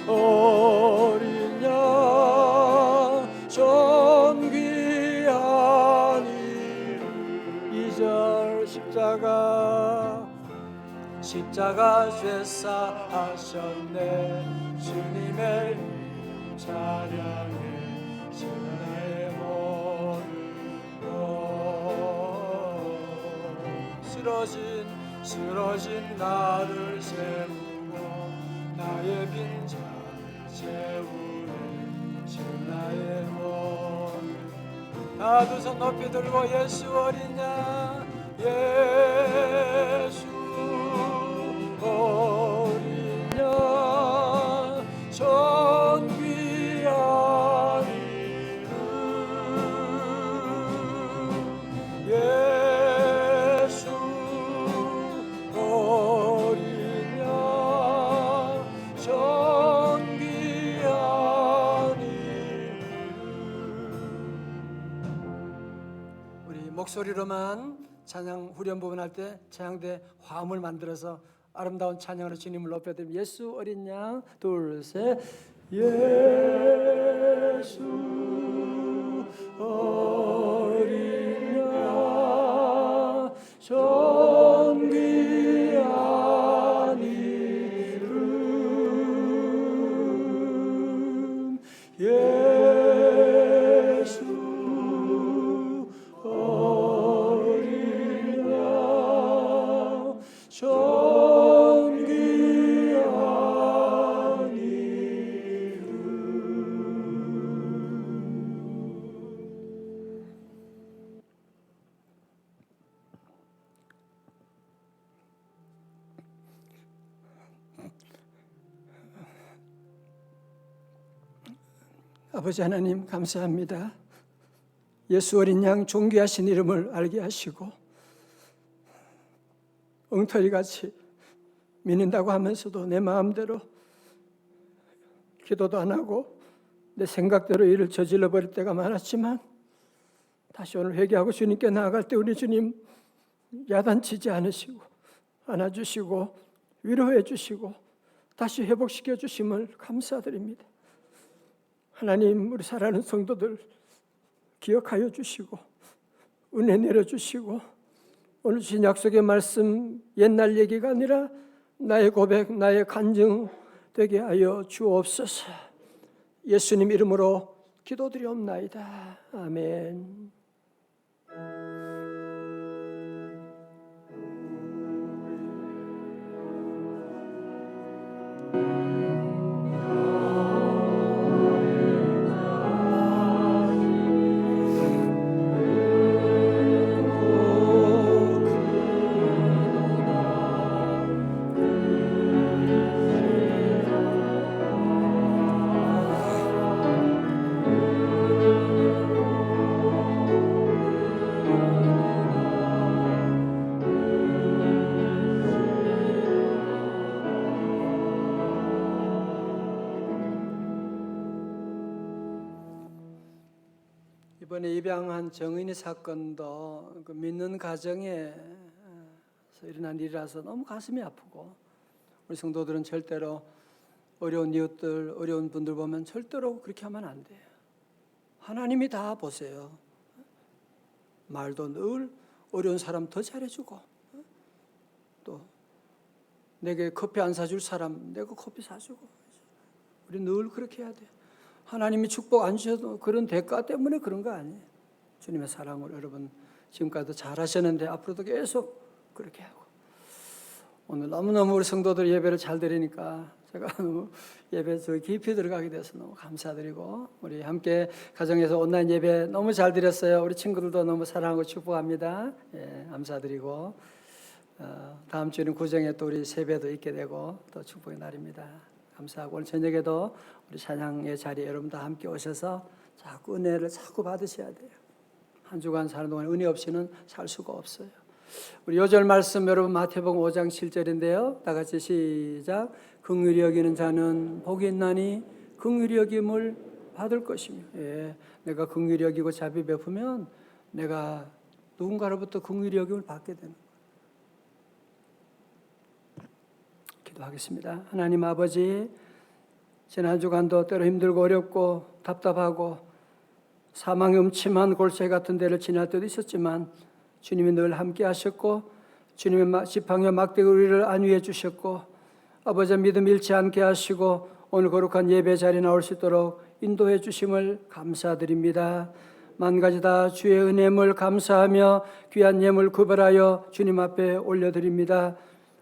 Speaker 9: 어린 양 존귀한 이름. 2절 십자가 죄사하셨네. 주님의 찬양해. 주 나의 쓰러진 나를 세우고 나의 빈자 채우는 신나의 원. 다 두 손 높이 들고 예수 어린 양 예수 어린 양 존귀한 이름 예수 어린 양 존귀한 이름. 우리 목소리로만 찬양 후렴 부분 할 때 찬양대 화음을 만들어서 아름다운 찬양으로 주님을 높여드립니다. 예수 어린 양 둘 셋 예수 어린 양 존귀한 이름 예수 어린 양 존귀한 이름. 아버지 하나님 감사합니다. 예수 어린 양 존귀하신 이름을 알게 하시고 엉터리같이 믿는다고 하면서도 내 마음대로 기도도 안 하고 내 생각대로 일을 저질러 버릴 때가 많았지만 다시 오늘 회개하고 주님께 나아갈 때 우리 주님 야단치지 않으시고 안아주시고 위로해 주시고 다시 회복시켜 주심을 감사드립니다. 하나님 우리 사랑하는 성도들 기억하여 주시고 은혜 내려주시고 오늘 주신 약속의 말씀 옛날 얘기가 아니라 나의 고백 나의 간증 되게 하여 주옵소서. 예수님 이름으로 기도드리옵나이다. 아멘. 이번에 입양한 정은이 사건도 그 믿는 가정에서 일어난 일이라서 너무 가슴이 아프고 우리 성도들은 절대로 어려운 이웃들, 어려운 분들 보면 절대로 그렇게 하면 안 돼요. 하나님이 다 보세요. 말도 늘 어려운 사람 더 잘해주고 또 내게 커피 안 사줄 사람 내가 커피 사주고 우리 늘 그렇게 해야 돼요. 하나님이 축복 안 주셔도 그런 대가 때문에 그런 거 아니에요. 주님의 사랑을 여러분 지금까지도 잘 하셨는데 앞으로도 계속 그렇게 하고 오늘 너무너무 우리 성도들 예배를 잘 드리니까 제가 너무 예배 저 깊이 들어가게 돼서 너무 감사드리고 우리 함께 가정에서 온라인 예배 너무 잘 드렸어요. 우리 친구들도 너무 사랑하고 축복합니다. 예, 감사드리고 다음 주에는 구정에 또 우리 세배도 있게 되고 또 축복의 날입니다. 감사하고 오늘 저녁에도 우리 찬양의 자리에 여러분 다 함께 오셔서 자꾸 은혜를 자꾸 받으셔야 돼요. 한 주간 사는 동안 은혜 없이는 살 수가 없어요. 우리 요절 말씀 여러분 마태복음 5장 7절인데요. 다 같이 시작. 긍휼히 여기는 자는 복이 있나니 긍휼히 여김을 받을 것이며 예, 내가 긍휼히 여기고 자비 베푸면 내가 누군가로부터 긍휼히 여김을 받게 되는 거예요. 기도하겠습니다. 하나님 아버지 지난 주간도 때로 힘들고 어렵고 답답하고 사망의 음침한 골짜기 같은 데를 지날 때도 있었지만 주님이 늘 함께 하셨고 주님의 지팡이와 막대기 우리를 안위해 주셨고 아버지 믿음 잃지 않게 하시고 오늘 거룩한 예배 자리에 나올 수 있도록 인도해 주심을 감사드립니다. 만 가지 다 주의 은혜물 감사하며 귀한 예물 구별하여 주님 앞에 올려드립니다.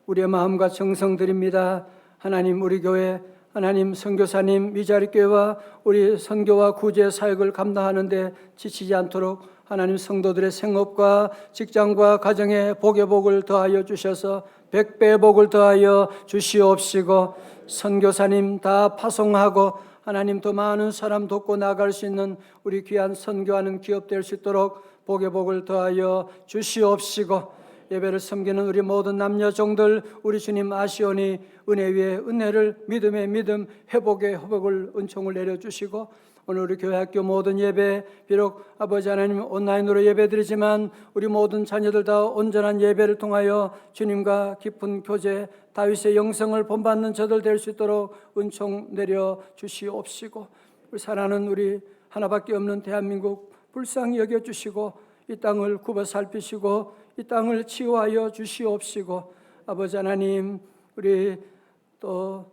Speaker 9: 우리의 마음과 정성 드립니다. 하나님 우리 교회 하나님 선교사님 미자리교회와 우리 선교와 구제 사역을 감당하는데 지치지 않도록 하나님 성도들의 생업과 직장과 가정에 복의 복을 더하여 주셔서 백배의 복을 더하여 주시옵시고 선교사님 다 파송하고 하나님 더 많은 사람 돕고 나갈 수 있는 우리 귀한 선교하는 기업 될 수 있도록 복의 복을 더하여 주시옵시고 예배를 섬기는 우리 모든 남녀 종들 우리 주님 아시오니 은혜 위에 은혜를 믿음의 믿음 회복의 회복을 은총을 내려주시고 오늘 우리 교회 학교 모든 예배 비록 아버지 하나님 온라인으로 예배드리지만 우리 모든 자녀들 다 온전한 예배를 통하여 주님과 깊은 교제 다윗의 영성을 본받는 저들 될 수 있도록 은총 내려 주시옵시고 우리 사랑하는 우리 하나밖에 없는 대한민국 불쌍히 여겨주시고 이 땅을 굽어 살피시고 이 땅을 치유하여 주시옵시고 아버지 하나님 우리 또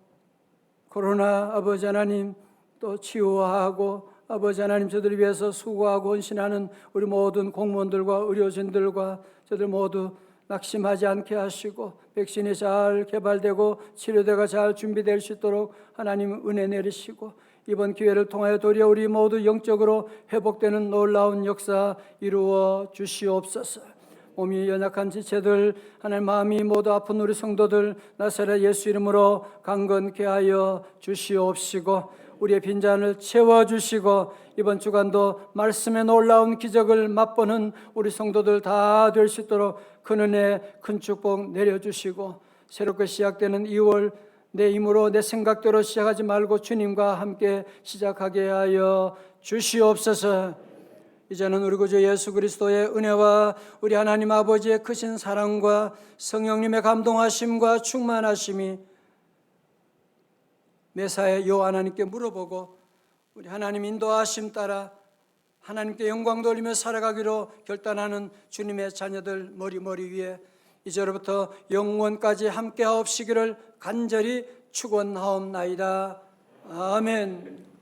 Speaker 9: 코로나 아버지 하나님 또 치유하고 아버지 하나님 저들을 위해서 수고하고 헌신하는 우리 모든 공무원들과 의료진들과 저들 모두 낙심하지 않게 하시고 백신이 잘 개발되고 치료대가 잘 준비될 수 있도록 하나님 은혜 내리시고 이번 기회를 통하여 도리어 우리 모두 영적으로 회복되는 놀라운 역사 이루어 주시옵소서. 몸이 연약한 지체들 하나님 마음이 모두 아픈 우리 성도들 나사렛 예수 이름으로 강건케 하여 주시옵시고 우리의 빈잔을 채워주시고 이번 주간도 말씀의 놀라운 기적을 맛보는 우리 성도들 다 될 수 있도록 큰 은혜 큰 축복 내려주시고 새롭게 시작되는 2월 내 힘으로 내 생각대로 시작하지 말고 주님과 함께 시작하게 하여 주시옵소서. 이제는 우리 구주 예수 그리스도의 은혜와 우리 하나님 아버지의 크신 사랑과 성령님의 감동하심과 충만하심이 매사에 여호와 하나님께 물어보고 우리 하나님 인도하심 따라 하나님께 영광 돌리며 살아가기로 결단하는 주님의 자녀들 머리 위에 이제로부터 영원까지 함께하옵시기를 간절히 축원하옵나이다. 아멘.